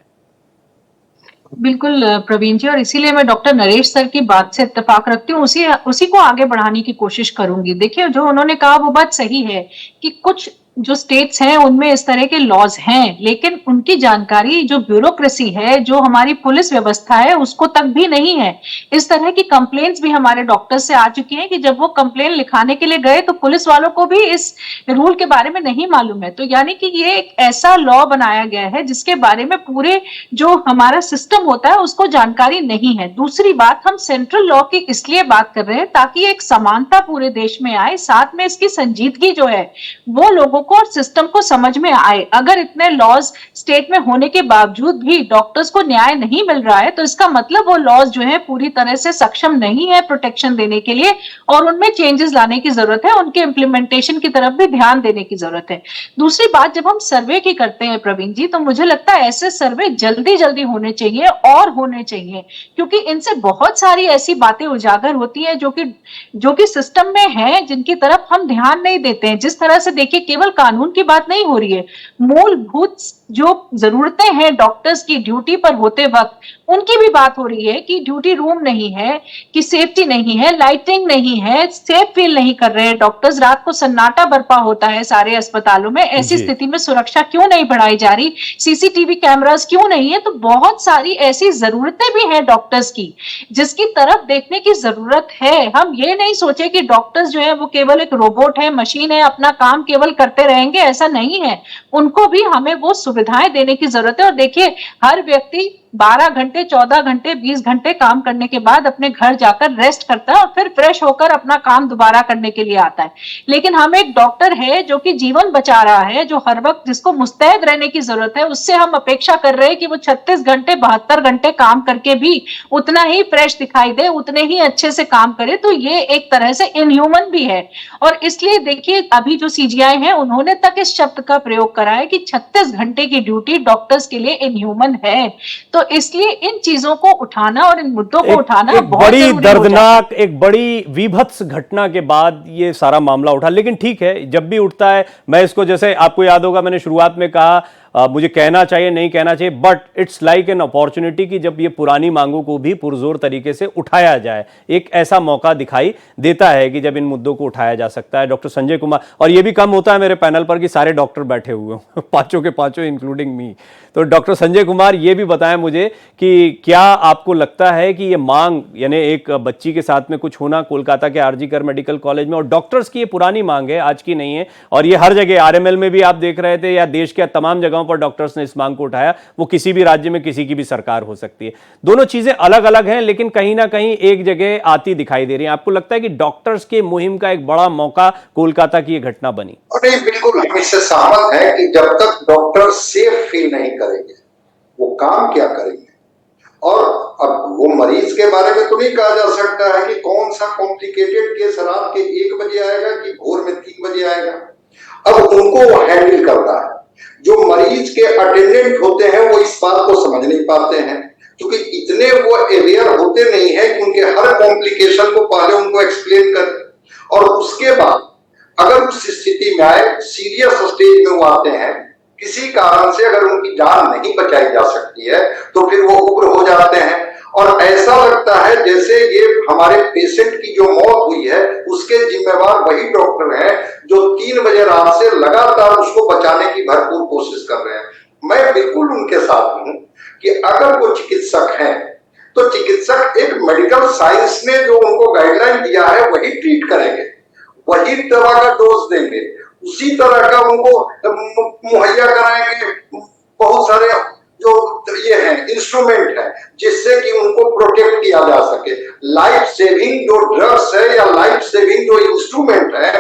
बिल्कुल प्रवीण जी, और इसीलिए मैं डॉक्टर नरेश सर की बात से इत्तेफाक रखती हूँ, उसी को आगे बढ़ाने की कोशिश करूंगी। देखिए, जो उन्होंने कहा वो बात सही है कि कुछ जो स्टेट्स हैं उनमें इस तरह के लॉज हैं, लेकिन उनकी जानकारी, जो ब्यूरोक्रेसी है, जो हमारी पुलिस व्यवस्था है, उसको तक भी नहीं है। इस तरह की कंप्लेंट्स भी हमारे डॉक्टर्स से आ चुकी हैं कि जब वो कंप्लेन लिखाने के लिए गए तो पुलिस वालों को भी इस रूल के बारे में नहीं मालूम है। तो यानी कि ये एक ऐसा लॉ बनाया गया है जिसके बारे में पूरे जो हमारा सिस्टम होता है उसको जानकारी नहीं है। दूसरी बात, हम सेंट्रल लॉ की इसलिए बात कर रहे हैं ताकि एक समानता पूरे देश में आए, साथ में इसकी संजीदगी जो है वो लोगों को और सिस्टम को समझ में आए। अगर इतने लॉज स्टेट में होने के बावजूद भी डॉक्टर्स को न्याय नहीं मिल रहा है तो इसका मतलब वो लॉज जो है पूरी तरह से सक्षम नहीं है प्रोटेक्शन देने के लिए, और उनमें चेंजेस लाने की जरूरत है, उनके इंप्लीमेंटेशन की तरफ भी ध्यान देने की जरूरत है। दूसरी बात, जब हम सर्वे की करते हैं प्रवीण जी, तो मुझे लगता है ऐसे सर्वे जल्दी जल्दी होने चाहिए और होने चाहिए, क्योंकि इनसे बहुत सारी ऐसी बातें उजागर होती है जो कि सिस्टम में है, जिनकी तरफ हम ध्यान नहीं देते हैं। जिस तरह से देखिए, केवल कानून की बात नहीं हो रही है, मूलभूत जो जरूरतें हैं डॉक्टर्स की ड्यूटी पर होते वक्त, उनकी भी बात हो रही है कि ड्यूटी रूम नहीं है, कि सेफ्टी नहीं है, लाइटिंग नहीं है, सेफ फील नहीं कर रहे हैं डॉक्टर्स, रात को सन्नाटा बरपा होता है सारे अस्पतालों में। ऐसी स्थिति में सुरक्षा क्यों नहीं बढ़ाई जा रही, सीसीटीवी कैमरास क्यों नहीं है? तो बहुत सारी ऐसी जरूरतें भी हैं डॉक्टर्स की जिसकी तरफ देखने की जरूरत है। हम ये नहीं सोचे कि डॉक्टर्स जो है वो केवल एक रोबोट है, मशीन है, अपना काम केवल करते रहेंगे, ऐसा नहीं है। उनको भी हमें वो सुविधाएं देने की जरूरत है। और देखिए, हर व्यक्ति 12 घंटे, 14 घंटे, 20 घंटे काम करने के बाद अपने घर जाकर रेस्ट करता है और फिर फ्रेश होकर अपना काम दोबारा करने के लिए आता है। लेकिन हम एक डॉक्टर है जो कि जीवन बचा रहा है, जो हर वक्त जिसको मुस्तैद रहने की जरूरत है, उससे हम अपेक्षा कर रहे हैं कि वो 36 घंटे, 72 घंटे काम करके भी उतना ही फ्रेश दिखाई दे, उतने ही अच्छे से काम करे। तो ये एक तरह से इनह्यूमन भी है। और इसलिए देखिए, अभी जो सीजीआई है उन्होंने तक इस शब्द का प्रयोग करा है कि 36 घंटे की ड्यूटी डॉक्टर्स के लिए इनह्यूमन है। तो तो इसलिए इन चीजों को उठाना और इन मुद्दों को उठाना एक बहुत बड़ी जरूरी हो जाता है। दर्दनाक, एक बड़ी विभत्स घटना के बाद ये सारा मामला उठा। लेकिन ठीक है, जब भी उठता है मैं इसको, जैसे आपको याद होगा मैंने शुरुआत में कहा, मुझे कहना चाहिए नहीं कहना चाहिए, but it's like an opportunity कि जब ये पुरानी मांगों को भी पुरजोर तरीके से उठाया जाए, एक ऐसा मौका दिखाई देता है कि जब इन मुद्दों को उठाया जा सकता है। डॉक्टर संजय कुमार, और ये भी कम होता है मेरे पैनल पर कि सारे डॉक्टर बैठे हुए हों, पांचों के पांचों इंक्लूडिंग मी। तो डॉक्टर संजय कुमार, ये भी बताएं मुझे कि क्या आपको लगता है कि ये मांग, यानी एक बच्ची के साथ में कुछ होना कोलकाता के आरजीकर मेडिकल कॉलेज में, और डॉक्टर्स की ये पुरानी मांग है, आज की नहीं है, और ये हर जगह आरएमएल में भी आप देख रहे थे, या देश के तमाम जगहों पर डॉक्टर्स ने इस मांग को उठाया, वो किसी भी राज्य में किसी की भी सरकार हो सकती है। दोनों चीजें अलग अलग हैं, लेकिन कहीं ना कहीं एक जगह आती दिखाई दे रही है। आपको लगता है कि डॉक्टर्स के मुहिम का एक बड़ा मौका कोलकाता की ये घटना बनी? नहीं, बिल्कुल हम इससे सहमत हैं कि जब तक डॉक्टर सेफ फील नहीं करेंगे वो काम क्या करेंगे। और अब वो मरीज के बारे में तो नहीं कहा जा सकता है कि कौन सा कॉम्प्लिकेटेड केस रात के 1 बजे आएगा कि भोर में 3 बजे आएगा। अब उनको हैंडल करना है। जो मरीज के अटेंडेंट होते हैं वो इस बात को समझ नहीं पाते हैं, क्योंकि इतने वो अवेयर होते नहीं है कि उनके हर कॉम्प्लिकेशन को पहले उनको एक्सप्लेन करें, और उसके बाद अगर उस स्थिति में आए, सीरियस स्टेज में वो आते हैं, किसी कारण से अगर उनकी जान नहीं बचाई जा सकती है तो फिर वो उग्र हो जाते हैं, और ऐसा लगता है जैसे ये हमारे पेशेंट की जो मौत हुई है उसके जिम्मेवार वही डॉक्टर हैं जो 3 बजे रात से लगातार उसको बचाने की भरपूर कोशिश कर रहे हैं। मैं बिल्कुल उनके साथ हूं कि अगर वो चिकित्सक हैं तो चिकित्सक एक मेडिकल साइंस ने जो उनको गाइडलाइन दिया है वही ट्रीट करेंगे, वही दवा का डोज देंगे, उसी तरह का उनको मुहैया कराएंगे। बहुत सारे जो ये है इंस्ट्रूमेंट है जिससे कि उनको प्रोटेक्ट किया जा सके। लाइफ सेविंग जो ड्रग्स है या लाइफ सेविंग जो इंस्ट्रूमेंट है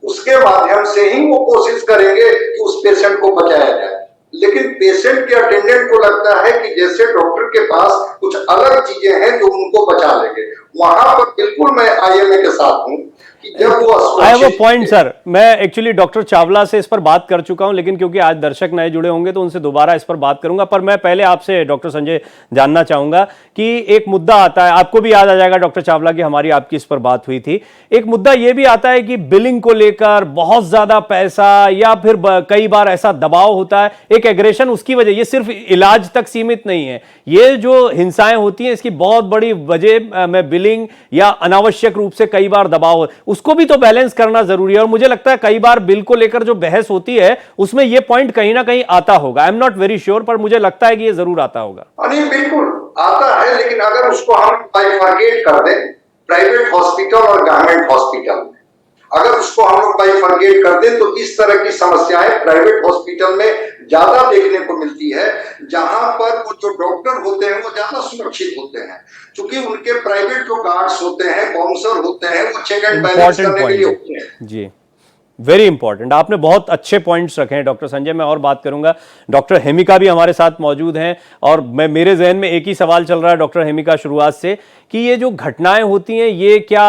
उसके माध्यम से ही वो कोशिश करेंगे कि उस पेशेंट को बचाया जाए। लेकिन पेशेंट के अटेंडेंट को लगता है कि जैसे डॉक्टर के पास कुछ अलग चीजें हैं जो उनको बचा लेंगे। वहां पर बिल्कुल मैं आईएमए के साथ हूं कि जब वो I have a point sir. मैं एक्चुअली डॉक्टर चावला से इस पर बात कर चुका हूं, लेकिन क्योंकि आज दर्शक नए जुड़े होंगे तो उनसे दोबारा इस पर बात करूंगा। पर मैं पहले आपसे डॉक्टर संजय जानना चाहूंगा कि एक मुद्दा आता है, आपको भी याद आ जाएगा डॉक्टर चावला की हमारी आपकी इस पर बात हुई थी। एक मुद्दा यह भी आता है कि बिलिंग को लेकर बहुत ज्यादा पैसा या फिर कई बार ऐसा दबाव होता है, एक एग्रेशन, उसकी वजह ये सिर्फ इलाज तक सीमित नहीं है, ये जो हिंसाएं होती हैं इसकी बहुत बड़ी वजह में बिलिंग या अनावश्यक रूप से कई बार दबाव, उसको भी तो बैलेंस करना जरूरी है। और मुझे लगता है कई बार बिल को लेकर जो बहस होती है उसमें यह पॉइंट कहीं ना कहीं आता होगा। आई एम नॉट वेरी श्योर, पर मुझे लगता है कि यह जरूर आता होगा। नहीं, बिल्कुल आता है, लेकिन अगर उसको हम बाइफरकेट कर दें प्राइवेट हॉस्पिटल और गवर्नमेंट हॉस्पिटल में, अगर उसको हम लोग बाइफरकेट कर दें तो इस तरह की समस्याएं प्राइवेट हॉस्पिटल में ज्यादा देखने को मिलती है, जहां पर वो जो डॉक्टर होते हैं वो ज्यादा सुरक्षित होते हैं, क्योंकि उनके प्राइवेट जो गार्ड्स होते हैं, बाउंसर होते हैं, वो चेक एंड बैलेंस करने के लिए होते हैं। जी, वेरी इंपॉर्टेंट, आपने बहुत अच्छे पॉइंट्स रखे हैं डॉक्टर संजय। मैं और बात करूंगा, डॉक्टर हेमिका भी हमारे साथ मौजूद हैं, और मेरे जहन में एक ही सवाल चल रहा है डॉक्टर हेमिका शुरुआत से, कि ये जो घटनाएं होती हैं ये क्या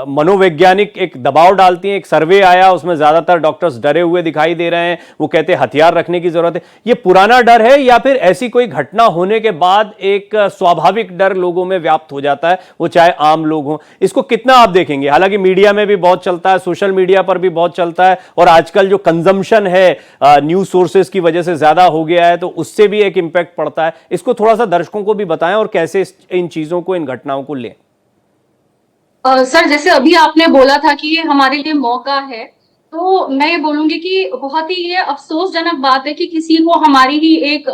मनोवैज्ञानिक एक दबाव डालती हैं? एक सर्वे आया उसमें ज्यादातर डॉक्टर्स डरे हुए दिखाई दे रहे हैं, वो कहते हैं हथियार रखने की जरूरत है। ये पुराना डर है या फिर ऐसी कोई घटना होने के बाद एक स्वाभाविक डर लोगों में व्याप्त हो जाता है, वो चाहे आम लोग हों? इसको कितना आप देखेंगे? हालांकि मीडिया में भी बहुत चलता है, सोशल मीडिया पर भी बहुत चलता है, और आजकल जो कंजम्पशन है न्यूज सोर्सेज की वजह से ज्यादा हो गया है, तो उससे भी एक इंपैक्ट पड़ता है। इसको थोड़ा सा दर्शकों को भी बताएं और कैसे इन चीजों को, इन घटनाओं को लें। सर, जैसे अभी आपने बोला था कि ये हमारे लिए मौका है, तो मैं ये बोलूंगी कि बहुत ही ये अफसोसजनक बात है कि किसी को, हमारी ही एक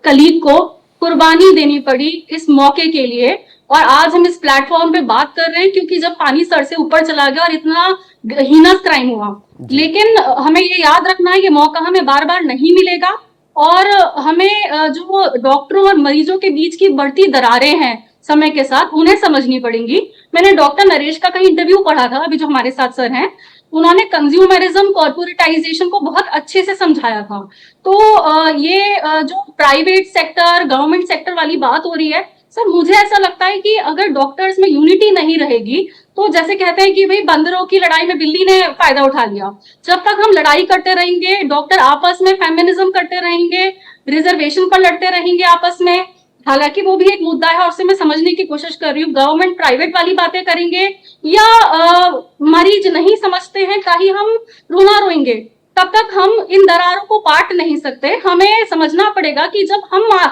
कलीग को कुर्बानी देनी पड़ी इस मौके के लिए, और आज हम इस प्लेटफॉर्म पे बात कर रहे हैं क्योंकि जब पानी सर से ऊपर चला गया और इतना हीनस क्राइम हुआ। लेकिन हमें ये याद रखना है कि मौका हमें बार बार नहीं मिलेगा, और हमें जो डॉक्टरों और मरीजों के बीच की बढ़ती दरारें हैं समय के साथ, उन्हें समझनी पड़ेंगी। मैंने डॉक्टर नरेश का कहीं इंटरव्यू पढ़ा था, अभी जो हमारे साथ सर हैं, उन्होंने कंज्यूमरिज्म, कॉर्पोरेटाइजेशन को बहुत अच्छे से समझाया था। तो ये जो प्राइवेट सेक्टर, गवर्नमेंट सेक्टर वाली बात हो रही है, सर मुझे ऐसा लगता है कि अगर डॉक्टर्स में यूनिटी नहीं रहेगी तो जैसे कहते हैं कि भाई बंदरों की लड़ाई में बिल्ली ने फायदा उठा लिया। जब तक हम लड़ाई करते रहेंगे, डॉक्टर आपस में फेमिनिज्म करते रहेंगे, रिजर्वेशन पर लड़ते रहेंगे आपस में, हालांकि वो भी एक मुद्दा है और उसे मैं समझने की कोशिश कर रही हूँ, गवर्नमेंट प्राइवेट वाली बातें करेंगे, या मरीज नहीं समझते हैं का ही हम रोना रोएंगे। तब तक हम इन दरारों को पाट नहीं सकते। हमें समझना पड़ेगा कि जब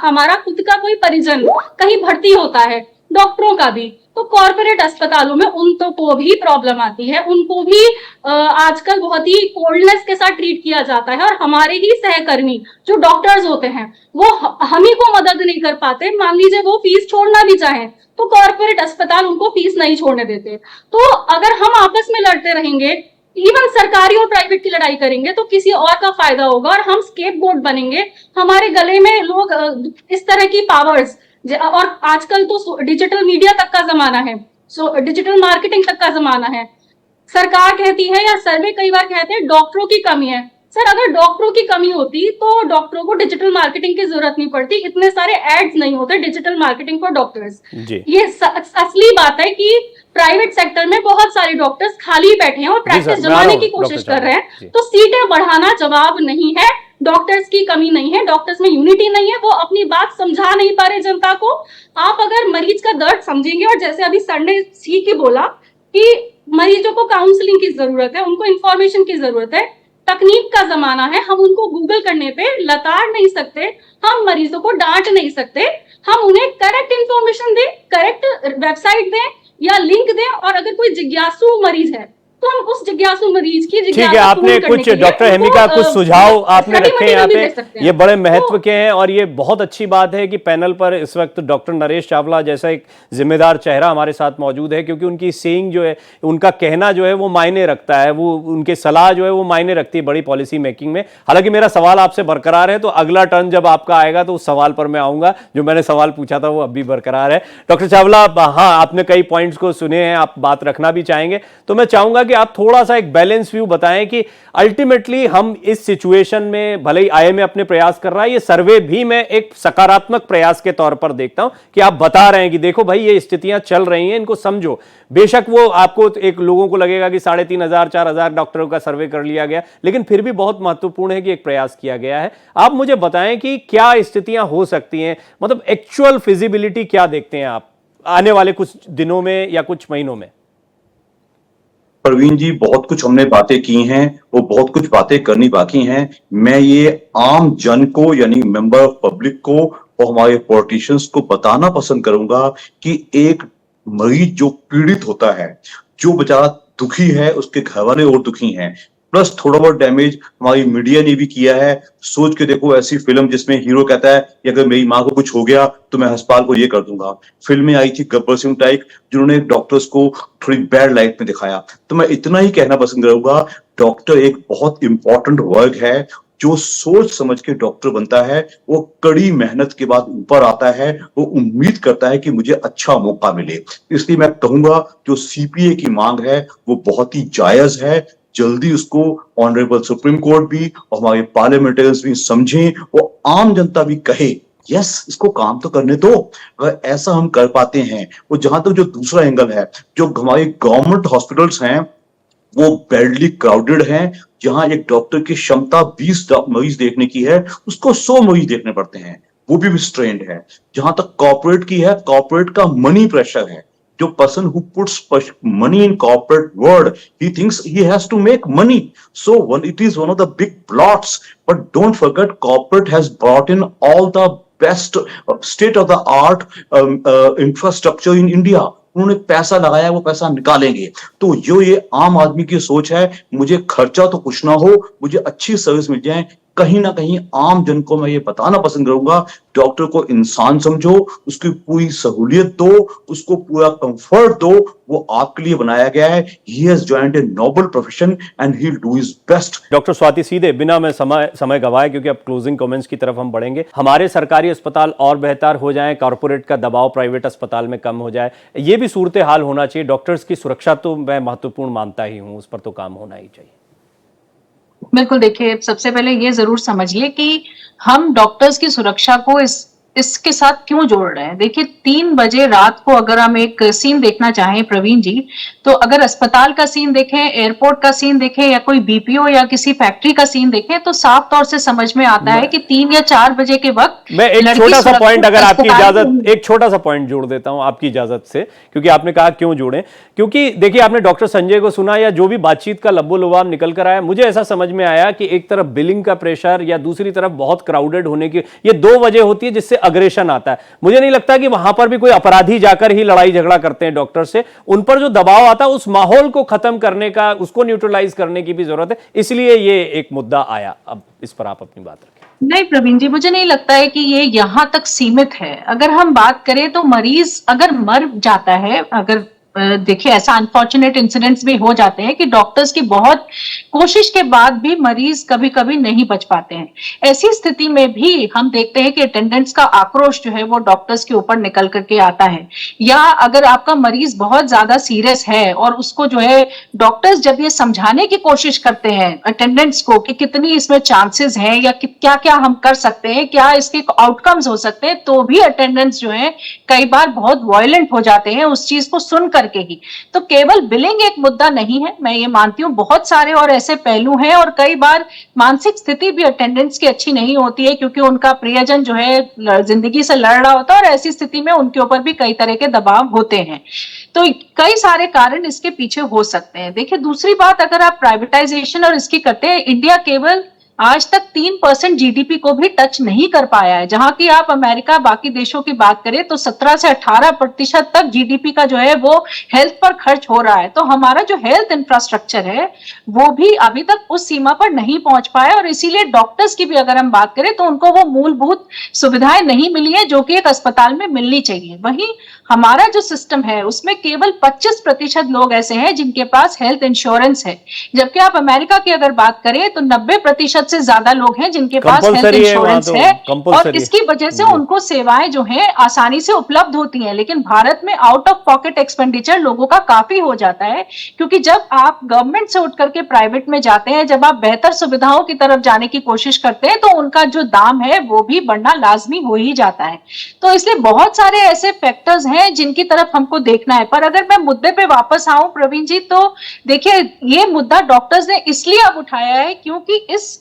हमारा खुद का कोई परिजन कहीं भर्ती होता है, डॉक्टरों का भी, तो कॉर्पोरेट अस्पतालों में उनको को भी प्रॉब्लम आती है, उनको भी आजकल बहुत ही कोल्डनेस के साथ ट्रीट किया जाता है, और हमारे ही सहकर्मी जो डॉक्टर्स होते हैं वो हम ही को मदद नहीं कर पाते। मान लीजिए वो फीस छोड़ना भी चाहें तो कॉर्पोरेट अस्पताल उनको फीस नहीं छोड़ने देते। तो अगर हम आपस में लड़ते रहेंगे, इवन सरकारी और प्राइवेट की लड़ाई करेंगे, तो किसी और का फायदा होगा और हम स्केपगोट बनेंगे। हमारे गले में लोग इस तरह की पावर्स, और आजकल तो डिजिटल मीडिया तक का जमाना है, डिजिटल मार्केटिंग तक का जमाना है। सरकार कहती है या सर्वे कई बार कहते हैं डॉक्टरों की कमी है। सर, अगर डॉक्टरों की कमी होती तो डॉक्टरों को डिजिटल मार्केटिंग की जरूरत नहीं पड़ती, इतने सारे एड्स नहीं होते डिजिटल मार्केटिंग फॉर डॉक्टर्स। ये असली बात है कि प्राइवेट सेक्टर में बहुत सारे डॉक्टर्स खाली बैठे हैं और प्रैक्टिस जमाने की कोशिश कर रहे हैं। तो सीटें बढ़ाना जवाब नहीं है, डॉक्टर्स की कमी नहीं है, डॉक्टर्स में यूनिटी नहीं है, वो अपनी बात समझा नहीं पा रहे जनता को। आप अगर मरीज का दर्द समझेंगे, और जैसे अभी सर ने ठीक ही बोला कि मरीजों को काउंसलिंग की जरूरत है, उनको इंफॉर्मेशन की जरूरत है, तकनीक का जमाना है, हम उनको गूगल करने पे लताड़ नहीं सकते, हम मरीजों को डांट नहीं सकते, हम उन्हें करेक्ट इंफॉर्मेशन दें, करेक्ट वेबसाइट दें या लिंक दें, और अगर कोई जिज्ञासु मरीज है तो हम उस जिज्ञासु मरीज की ठीक है, आपने कुछ डॉक्टर हेमिका कुछ सुझाव आपने रखे हैं यहाँ पे, ये बड़े महत्व के हैं, और ये बहुत अच्छी बात है कि पैनल पर इस वक्त डॉक्टर नरेश चावला जैसा एक जिम्मेदार चेहरा हमारे साथ मौजूद है, क्योंकि उनकी सेइंग जो है, उनका कहना जो है वो मायने रखता है, वो उनके सलाह जो है वो मायने रखती है बड़ी पॉलिसी मेकिंग में। हालांकि मेरा सवाल आपसे बरकरार है, तो अगला टर्न जब आपका आएगा तो उस सवाल पर मैं आऊंगा, जो मैंने सवाल पूछा था वो अब भी बरकरार है। डॉक्टर चावला, हाँ, आपने कई पॉइंट्स को सुने हैं, आप बात रखना भी चाहेंगे, तो मैं चाहूंगा कि आप थोड़ा सा एक बैलेंस व्यू बताएं कि अल्टीमेटली हम इस सिचुएशन में, भले ही आईएमए अपने प्रयास कर रहा है, ये सर्वे भी मैं एक सकारात्मक प्रयास के तौर पर देखता हूं कि आप बता रहे हैं कि देखो भाई ये स्थितियां चल रही हैं, इनको समझो। बेशक वो आपको एक लोगों को लगेगा कि 3,500 4,000 डॉक्टरों का सर्वे कर लिया गया, लेकिन फिर भी बहुत महत्वपूर्ण है कि एक प्रयास किया गया है। आप मुझे बताएं कि क्या स्थितियां हो सकती हैं, मतलब एक्चुअल फिजिबिलिटी क्या देखते हैं आप आने वाले कुछ दिनों में या कुछ महीनों में? प्रवीण जी, बहुत कुछ हमने बातें की हैं, वो बहुत कुछ बातें करनी बाकी हैं। मैं ये आम जन को, यानी मेंबर ऑफ पब्लिक को और हमारे पॉलिटिशियंस को बताना पसंद करूंगा कि एक मरीज जो पीड़ित होता है, जो बेचारा दुखी है, उसके घर वाले और दुखी हैं, प्लस थोड़ा बहुत डैमेज हमारी मीडिया ने भी किया है। सोच के देखो, ऐसी फिल्म जिसमें हीरो कहता है कि अगर मेरी माँ को कुछ हो गया तो मैं अस्पताल को ये कर दूंगा। फिल्में आई थी गब्बर सिंह टाइप, जिन्होंने डॉक्टर्स को थोड़ी बैड लाइट में दिखाया। तो मैं इतना ही कहना पसंद करूंगा, डॉक्टर एक बहुत इंपॉर्टेंट वर्क है। जो सोच समझ के डॉक्टर बनता है, वो कड़ी मेहनत के बाद ऊपर आता है, वो उम्मीद करता है कि मुझे अच्छा मौका मिले। इसलिए मैं कहूंगा जो सीपीए की मांग है वो बहुत ही जायज है। जल्दी उसको ऑनरेबल सुप्रीम कोर्ट भी और हमारे पार्लियामेंटेरियंस भी समझें, वो आम जनता भी कहे यस, इसको काम तो करने दो। अगर ऐसा हम कर पाते हैं, वो जहां तक जो दूसरा एंगल है, जो हमारे गवर्नमेंट हॉस्पिटल्स हैं वो बैडली क्राउडेड हैं, जहां एक डॉक्टर की क्षमता 20 मरीज देखने की है, उसको 100 मरीज देखने पड़ते हैं, वो भी स्ट्रेन्ड है। जहां तक कॉर्पोरेट की है, कॉर्पोरेट का मनी प्रेशर है। जो person who puts money in corporate world, he thinks he has to make money. So it is one of the big plots. But don't forget, corporate has brought in all the best state of the art infrastructure in India. उन्होंने पैसा लगाया, वो पैसा निकालेंगे। तो जो ये आम आदमी की सोच है, मुझे खर्चा तो कुछ ना हो, मुझे अच्छी सर्विस मिल जाए, कहीं ना कहीं आम जन को मैं ये बताना पसंद करूंगा, डॉक्टर को इंसान समझो, उसकी पूरी सहूलियत दो, उसको पूरा कंफर्ट दो। वो आपके लिए बनाया गया है। He has joined a noble profession and he will do his best. Doctor Swati, सीधे बिना मैं समय गवाए, क्योंकि अब क्लोजिंग कमेंट्स की तरफ हम बढ़ेंगे, हमारे सरकारी अस्पताल और बेहतर हो जाएं, कॉर्पोरेट का दबाव प्राइवेट अस्पताल में कम हो जाए, ये भी सूरत हाल होना चाहिए। डॉक्टर्स की सुरक्षा तो मैं महत्वपूर्ण मानता ही हूं, उस पर तो काम होना ही चाहिए। बिल्कुल, देखिए, सबसे पहले ये जरूर समझिए कि हम डॉक्टर्स की सुरक्षा को इस इसके साथ क्यों जोड़ रहे हैं? देखिए 3 बजे रात को अगर हम एक सीन देखना चाहें प्रवीण जी, तो अगर अस्पताल का सीन देखें, एयरपोर्ट का सीन देखें या कोई बीपीओ या किसी फैक्ट्री का सीन देखें, तो साफ तौर से समझ में आता है कि 3 या 4 बजे के वक्त मैं एक लड़की छोटा सा सुरक्षित पॉइंट, अगर आपकी अस्पताल इजाजत, में- एक छोटा सा पॉइंट जोड़ देता हूं आपकी इजाजत से, क्योंकि आपने कहा क्यों जोड़ें। क्योंकि देखिए आपने डॉक्टर संजय को सुना या जो भी बातचीत का लब्बो लुबाब निकल कर आया, मुझे ऐसा समझ में आया कि एक तरफ बिलिंग का प्रेशर या दूसरी तरफ बहुत क्राउडेड होने की ये 2 वजह होती है जिससे अग्रेशन आता है। मुझे नहीं लगता कि वहां पर भी कोई अपराधी जाकर ही लड़ाई झगड़ा करते हैं डॉक्टर से, उन पर जो दबाव आता है उस माहौल को खत्म करने का, उसको न्यूट्रलाइज करने की भी जरूरत है, इसलिए ये एक मुद्दा आया। अब इस पर आप अपनी बात रखें। नहीं प्रवीण जी, मुझे नहीं लगता है कि ये यहाँ तक सीमित है। अगर हम बात करें तो मरीज अगर मर जाता है, अगर देखिए ऐसा अनफॉर्चुनेट इंसिडेंट्स भी हो जाते हैं कि डॉक्टर्स की बहुत कोशिश के बाद भी मरीज कभी कभी नहीं बच पाते हैं। ऐसी स्थिति में भी हम देखते हैं कि अटेंडेंट्स का आक्रोश जो है वो डॉक्टर्स के ऊपर निकल करके आता है। या अगर आपका मरीज बहुत ज्यादा सीरियस है और उसको जो है डॉक्टर्स जब ये समझाने की कोशिश करते हैं अटेंडेंट्स को कि कितनी इसमें चांसेस हैं या क्या क्या हम कर सकते हैं, क्या इसके आउटकम्स हो सकते हैं, तो भी अटेंडेंट्स जो है कई बार बहुत वायलेंट हो जाते हैं उस चीज को सुन करके ही। तो केवल बिलिंग एक मुद्दा नहीं है, मैं ये मानती हूँ, बहुत सारे और ऐसे पहलू हैं। और कई बार मानसिक स्थिति भी अटेंडेंट्स की अच्छी नहीं होती है, क्योंकि उनका प्रियजन जो है जिंदगी से लड़ रहा होता है और ऐसी स्थिति में उनके ऊपर भी कई तरह के दबाव होते हैं। तो कई सारे कारण इसके पीछे हो सकते हैं। देखिए दूसरी बात, अगर आप प्राइवेटाइजेशन और इसकी करते हैं, इंडिया केवल आज तक 3% जीडीपी को भी टच नहीं कर पाया है। जहां की आप अमेरिका बाकी देशों की बात करें तो 17 से 18% तक जीडीपी का जो है वो हेल्थ पर खर्च हो रहा है। तो हमारा जो हेल्थ इंफ्रास्ट्रक्चर है वो भी अभी तक उस सीमा पर नहीं पहुंच पाया, और इसीलिए डॉक्टर्स की भी अगर हम बात करें तो उनको वो मूलभूत सुविधाएं नहीं मिली है जो कि एक अस्पताल में मिलनी चाहिए। वहीं हमारा जो सिस्टम है उसमें केवल 25% लोग ऐसे हैं जिनके पास हेल्थ इंश्योरेंस है, जबकि आप अमेरिका की अगर बात करें तो 90% से ज्यादा लोग हैं जिनके पास हेल्थ कंपलसरी है, इंश्योरेंस वहां है, तो और कंपलसरी इसकी वजह से उनको सेवाएं जो हैं आसानी से उपलब्ध होती हैं। लेकिन भारत में आउट ऑफ पॉकेट एक्सपेंडिचर लोगों का काफी हो जाता है, क्योंकि जब आप गवर्नमेंट से उठ करके प्राइवेट में जाते हैं, जब आप बेहतर सुविधाओं की तरफ जाने की कोशिश करते हैं, तो उनका जो दाम है वो भी बढ़ना लाजमी हो ही जाता है। तो इसलिए बहुत सारे ऐसे फैक्टर्स हैं जिनकी तरफ हमको देखना है। पर अगर मैं मुद्दे पे वापस आऊं प्रवीण जी, तो देखिए ये मुद्दा डॉक्टर्स ने इसलिए अब उठाया है क्योंकि इस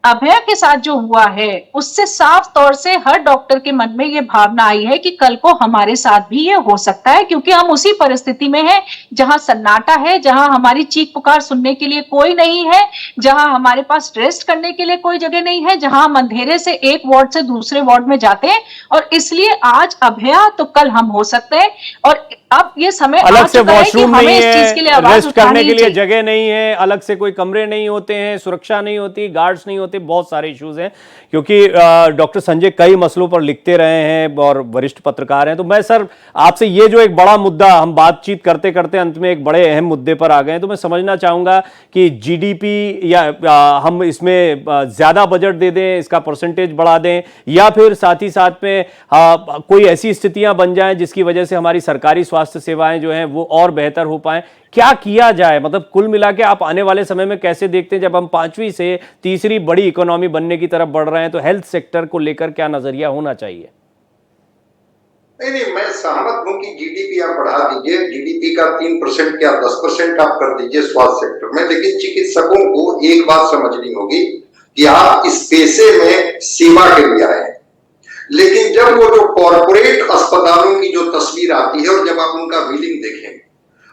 अभय के साथ जो हुआ है उससे साफ तौर से हर डॉक्टर के मन में ये भावना आई है कि कल को हमारे साथ भी ये हो सकता है, क्योंकि हम उसी परिस्थिति में हैं जहां सन्नाटा है, जहां हमारी चीख पुकार सुनने के लिए कोई नहीं है, जहां हमारे पास रेस्ट करने के लिए कोई जगह नहीं है, जहां हम अंधेरे से एक वार्ड से दूसरे वार्ड में जाते हैं। और इसलिए आज अभया तो कल हम हो सकते हैं, और अब ये समय अलग से आ चुका है कि वॉशरूम हमें नहीं इस चीज के लिए है, आवाज रेस्ट करने उठानी के लिए चाहिए। जगह नहीं है, अलग से कोई कमरे नहीं होते हैं, सुरक्षा नहीं होती, गार्ड्स नहीं होते, बहुत सारे इश्यूज हैं। क्योंकि डॉक्टर संजय कई मसलों पर लिखते रहे हैं और वरिष्ठ पत्रकार हैं। तो मैं सर आपसे ये जो एक बड़ा मुद्दा, हम बातचीत करते करते अंत में एक बड़े अहम मुद्दे पर आ गए हैं, तो मैं समझना चाहूंगा कि जीडीपी या हम इसमें ज्यादा बजट दे दें, इसका परसेंटेज बढ़ा दें, या फिर साथ ही साथ में कोई ऐसी स्थितियां बन जाएं जिसकी वजह से हमारी सरकारी स्वास्थ्य सेवाएं जो हैं वो और बेहतर हो पाएं। क्या किया जाए? मतलब कुल मिला के आप आने वाले समय में कैसे देखते हैं, जब हम 5वीं से तीसरी बड़ी इकोनॉमी बनने की तरफ बढ़ रहे हैं, तो हेल्थ सेक्टर को लेकर क्या नजरिया होना चाहिए? नहीं, मैं सहमत हूं कि जीडीपी आप बढ़ा दीजिए, जीडीपी का 3% क्या 10% आप कर दीजिए स्वास्थ्य सेक्टर में, लेकिन चिकित्सकों को एक बात समझनी होगी कि आप इस पेशे में सेवा के लिए आए हैं। लेकिन जब वो जो कॉर्पोरेट अस्पतालों की जो तस्वीर आती है और जब आप उनका बिलिंग देखें,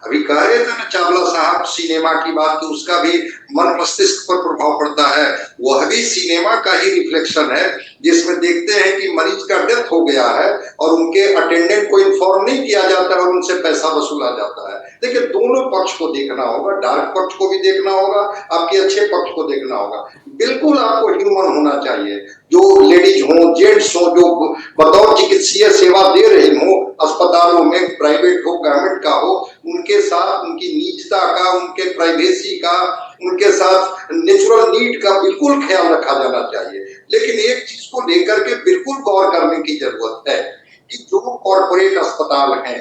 अभी कह रहे थे ना चावला साहब सिनेमा की बात, तो उसका भी मन मस्तिष्क पर प्रभाव पड़ता है। वह भी सिनेमा का ही रिफ्लेक्शन है, जिसमें देखते हैं कि मरीज का डेथ हो गया है और उनके अटेंडेंट को इन्फॉर्म नहीं किया जाता है और उनसे पैसा वसूला जाता है। देखिए दोनों पक्ष को देखना होगा, डार्क पक्ष को भी देखना होगा, आपके अच्छे पक्ष को देखना होगा। बिल्कुल आपको ह्यूमन होना चाहिए, जो लेडीज हो, जेंट्स हो, जो बतौर चिकित्सीय सेवा दे रही हो अस्पतालों में, प्राइवेट हो गवर्नमेंट का हो, उनके साथ उनकी निजता का, उनके प्राइवेसी का, उनके साथ नेचुरल नीड का बिल्कुल ख्याल रखा जाना चाहिए। लेकिन एक चीज को लेकर के बिल्कुल गौर करने की जरूरत है कि जो कॉर्पोरेट अस्पताल हैं,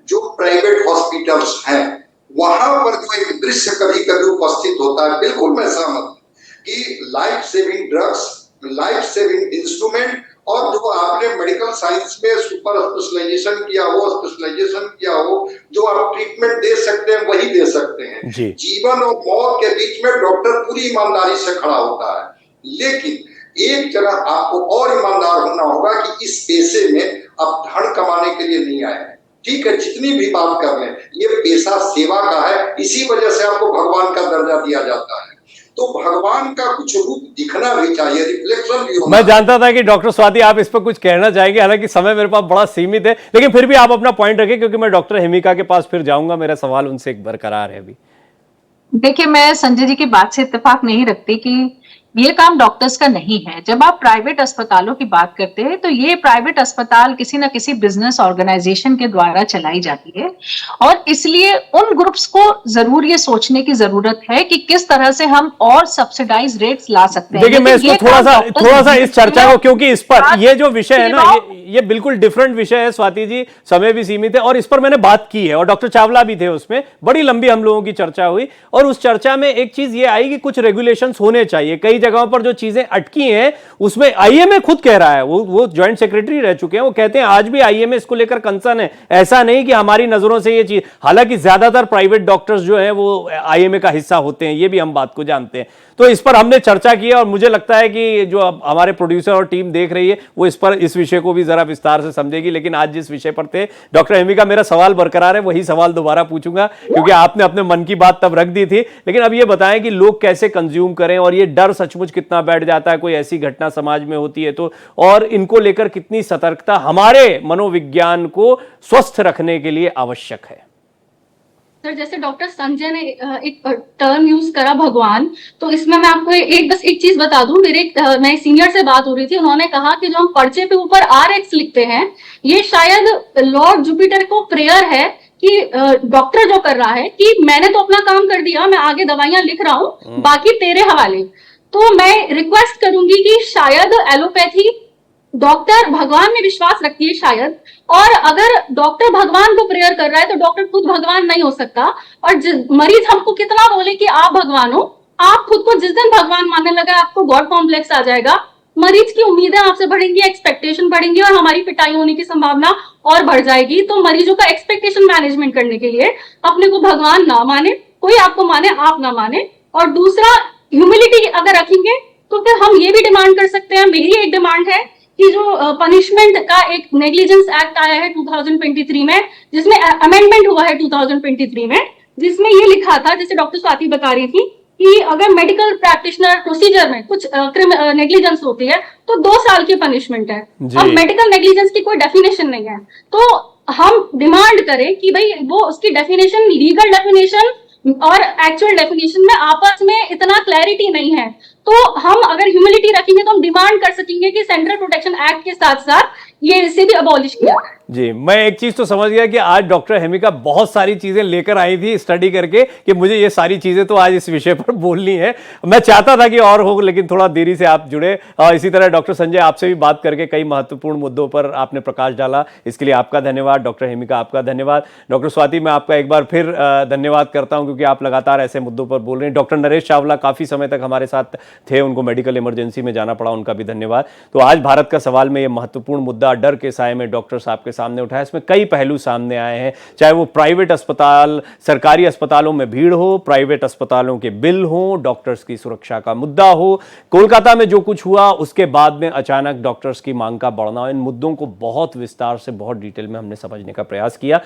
जो प्राइवेट हॉस्पिटल्स हैं, वहां पर जो एक दृश्य कभी कभी उपस्थित होता है, बिल्कुल मैं सहमत कि life saving drugs, life saving instrument और जो आपने मेडिकल साइंस में सुपर स्पेशलाइजेशन किया हो, स्पेशलाइजेशन किया हो, जो आप ट्रीटमेंट दे सकते हैं वही दे सकते हैं। जीवन और मौत के बीच में डॉक्टर पूरी ईमानदारी से खड़ा होता है, लेकिन एक जगह आपको और ईमानदार होना होगा कि इस पेशे में आप धन कमाने के लिए नहीं आए हैं। ठीक है, जितनी भी बात कर रहे हैं, ये पेशा सेवा का है, इसी वजह से आपको भगवान का दर्जा दिया जाता है। तो भगवान का कुछ रूप दिखना भी चाहिए, रिफ्लेक्शन भी होना। मैं जानता था कि डॉक्टर स्वाति आप इस पर कुछ कहना चाहेंगे, हालांकि समय मेरे पास बड़ा सीमित है, लेकिन फिर भी आप अपना पॉइंट रखें, क्योंकि मैं डॉक्टर हेमिका के पास फिर जाऊंगा। मेरा सवाल उनसे एक बरकरार है अभी। देखिए, मैं संजय जी की बात से इत्तेफाक नहीं रखती कि ये काम डॉक्टर्स का नहीं है। जब आप प्राइवेट अस्पतालों की बात करते हैं तो ये प्राइवेट अस्पताल किसी ना किसी बिजनेस ऑर्गेनाइजेशन के द्वारा चलाई जाती है, और इसलिए उन ग्रुप्स को जरूर ये सोचने की जरूरत है कि किस तरह से हम और सब्सिडाइज रेट्स ला सकते हैं। देखिए, मैं इसको थोड़ा सा इस चर्चा को, क्योंकि इस पर ये जो विषय है ना, ये बिल्कुल डिफरेंट विषय है स्वाति जी, समय भी सीमित है, और इस पर मैंने बात की है और डॉक्टर चावला भी थे, उसमें बड़ी लंबी हम लोगों की चर्चा हुई, और उस चर्चा में एक चीज ये आई कि कुछ रेगुलेशंस होने चाहिए। कई जगहों पर जो चीजें अटकी हैं उसमें आईएमए खुद कह रहा है, वो जॉइंट सेक्रेटरी रह चुके हैं, वो कहते हैं आज भी आईएमए इसको लेकर कंसर्न है। ऐसा नहीं कि हमारी नजरों से ये चीज, हालांकि ज्यादातर प्राइवेट डॉक्टर्स जो हैं वो आईएमए का हिस्सा होते हैं, ये भी हम बात को जानते हैं। तो इस पर हमने चर्चा की और मुझे लगता है कि जो हमारे प्रोड्यूसर और टीम देख रही है वो इस विषय को भी जरा विस्तार से समझेगी। लेकिन आज जिस विषय पर थे डॉक्टर हेमिका, मेरा सवाल बरकरार है, वही सवाल दोबारा पूछूंगा, क्योंकि आपने अपने मन की बात तब रख दी थी। लेकिन अब ये बताएं कि लोग कैसे कंज्यूम करें, और ये डर सचमुच कितना बैठ जाता है कोई ऐसी घटना समाज में होती है तो, और इनको लेकर कितनी सतर्कता हमारे मनोविज्ञान को स्वस्थ रखने के लिए आवश्यक है। सर, जैसे डॉक्टर संजय ने एक टर्म यूज करा भगवान, तो इसमें मैं आपको बस एक चीज बता दूं। मैं सीनियर से बात हो रही थी, उन्होंने कहा कि जो हम पर्चे पे ऊपर RX लिखते हैं, ये शायद लॉर्ड जुपिटर को प्रेयर है कि डॉक्टर जो कर रहा है कि मैंने तो अपना काम कर दिया, मैं आगे दवाइयां लिख रहा हूँ, बाकी तेरे हवाले। तो मैं रिक्वेस्ट करूंगी कि शायद एलोपैथी डॉक्टर भगवान में विश्वास रखती है शायद, और अगर डॉक्टर भगवान को प्रेयर कर रहा है तो डॉक्टर खुद भगवान नहीं हो सकता। और मरीज हमको कितना बोले कि आप भगवान हो, आप खुद को जिस दिन भगवान मानने लगा आपको गॉड कॉम्प्लेक्स आ जाएगा, मरीज की उम्मीदें आपसे बढ़ेंगी, एक्सपेक्टेशन बढ़ेंगी, और हमारी पिटाई होने की संभावना और बढ़ जाएगी। तो मरीजों का एक्सपेक्टेशन मैनेजमेंट करने के लिए अपने को भगवान ना माने, कोई आपको माने, आप ना माने। और दूसरा, ह्यूमिलिटी अगर रखेंगे तो फिर हम ये भी डिमांड कर सकते हैं, मेरी एक डिमांड है कि जो पनिशमेंट का एक नेग्लिजेंस एक्ट आया है 2023 में, जिसमें अमेंडमेंट हुआ है 2023 में, जिसमें ये लिखा था, जैसे डॉक्टर स्वाति बता रही थी, कि अगर मेडिकल प्रैक्टिशनर प्रोसीजर में कुछ नेग्लिजेंस होती है तो 2 साल की पनिशमेंट है। अब मेडिकल नेग्लिजेंस की कोई डेफिनेशन नहीं है, तो हम डिमांड करें कि भाई वो उसकी डेफिनेशन, लीगल डेफिनेशन और एक्चुअल डेफिनेशन में आपस में इतना क्लैरिटी नहीं है। तो हम अगर ह्यूमिलिटी रखेंगे तो हम डिमांड कर सकेंगे कि सेंट्रल प्रोटेक्शन एक्ट के साथ साथ ये इसे भी अबॉलिश किया जाए। जी, मैं एक चीज तो समझ गया कि आज डॉक्टर हेमिका बहुत सारी चीजें लेकर आई थी स्टडी करके, कि मुझे ये सारी चीजें तो आज इस विषय पर बोलनी है। मैं चाहता था कि और हो, लेकिन थोड़ा देरी से आप जुड़े। इसी तरह डॉक्टर संजय, आपसे भी बात करके कई महत्वपूर्ण मुद्दों पर आपने प्रकाश डाला, इसके लिए आपका धन्यवाद। डॉक्टर हेमिका, आपका धन्यवाद। डॉक्टर स्वाति, मैं आपका एक बार फिर धन्यवाद करता हूं, क्योंकि आप लगातार ऐसे मुद्दों पर बोल रहे हैं। डॉक्टर नरेश चावला काफी समय तक हमारे साथ थे, उनको मेडिकल इमरजेंसी में जाना पड़ा, उनका भी धन्यवाद। तो आज भारत का सवाल में ये महत्वपूर्ण मुद्दा डर के साए में डॉक्टर साहब के सामने उठाया। इसमें कई पहलू सामने आए हैं, चाहे वो प्राइवेट अस्पताल, सरकारी अस्पतालों में भीड़ हो, प्राइवेट अस्पतालों के बिल हो, डॉक्टर्स की सुरक्षा का मुद्दा हो, कोलकाता में जो कुछ हुआ उसके बाद में अचानक डॉक्टर्स की मांग का बढ़ना। इन मुद्दों को बहुत विस्तार से, बहुत डिटेल में हमने समझने का प्रयास किया।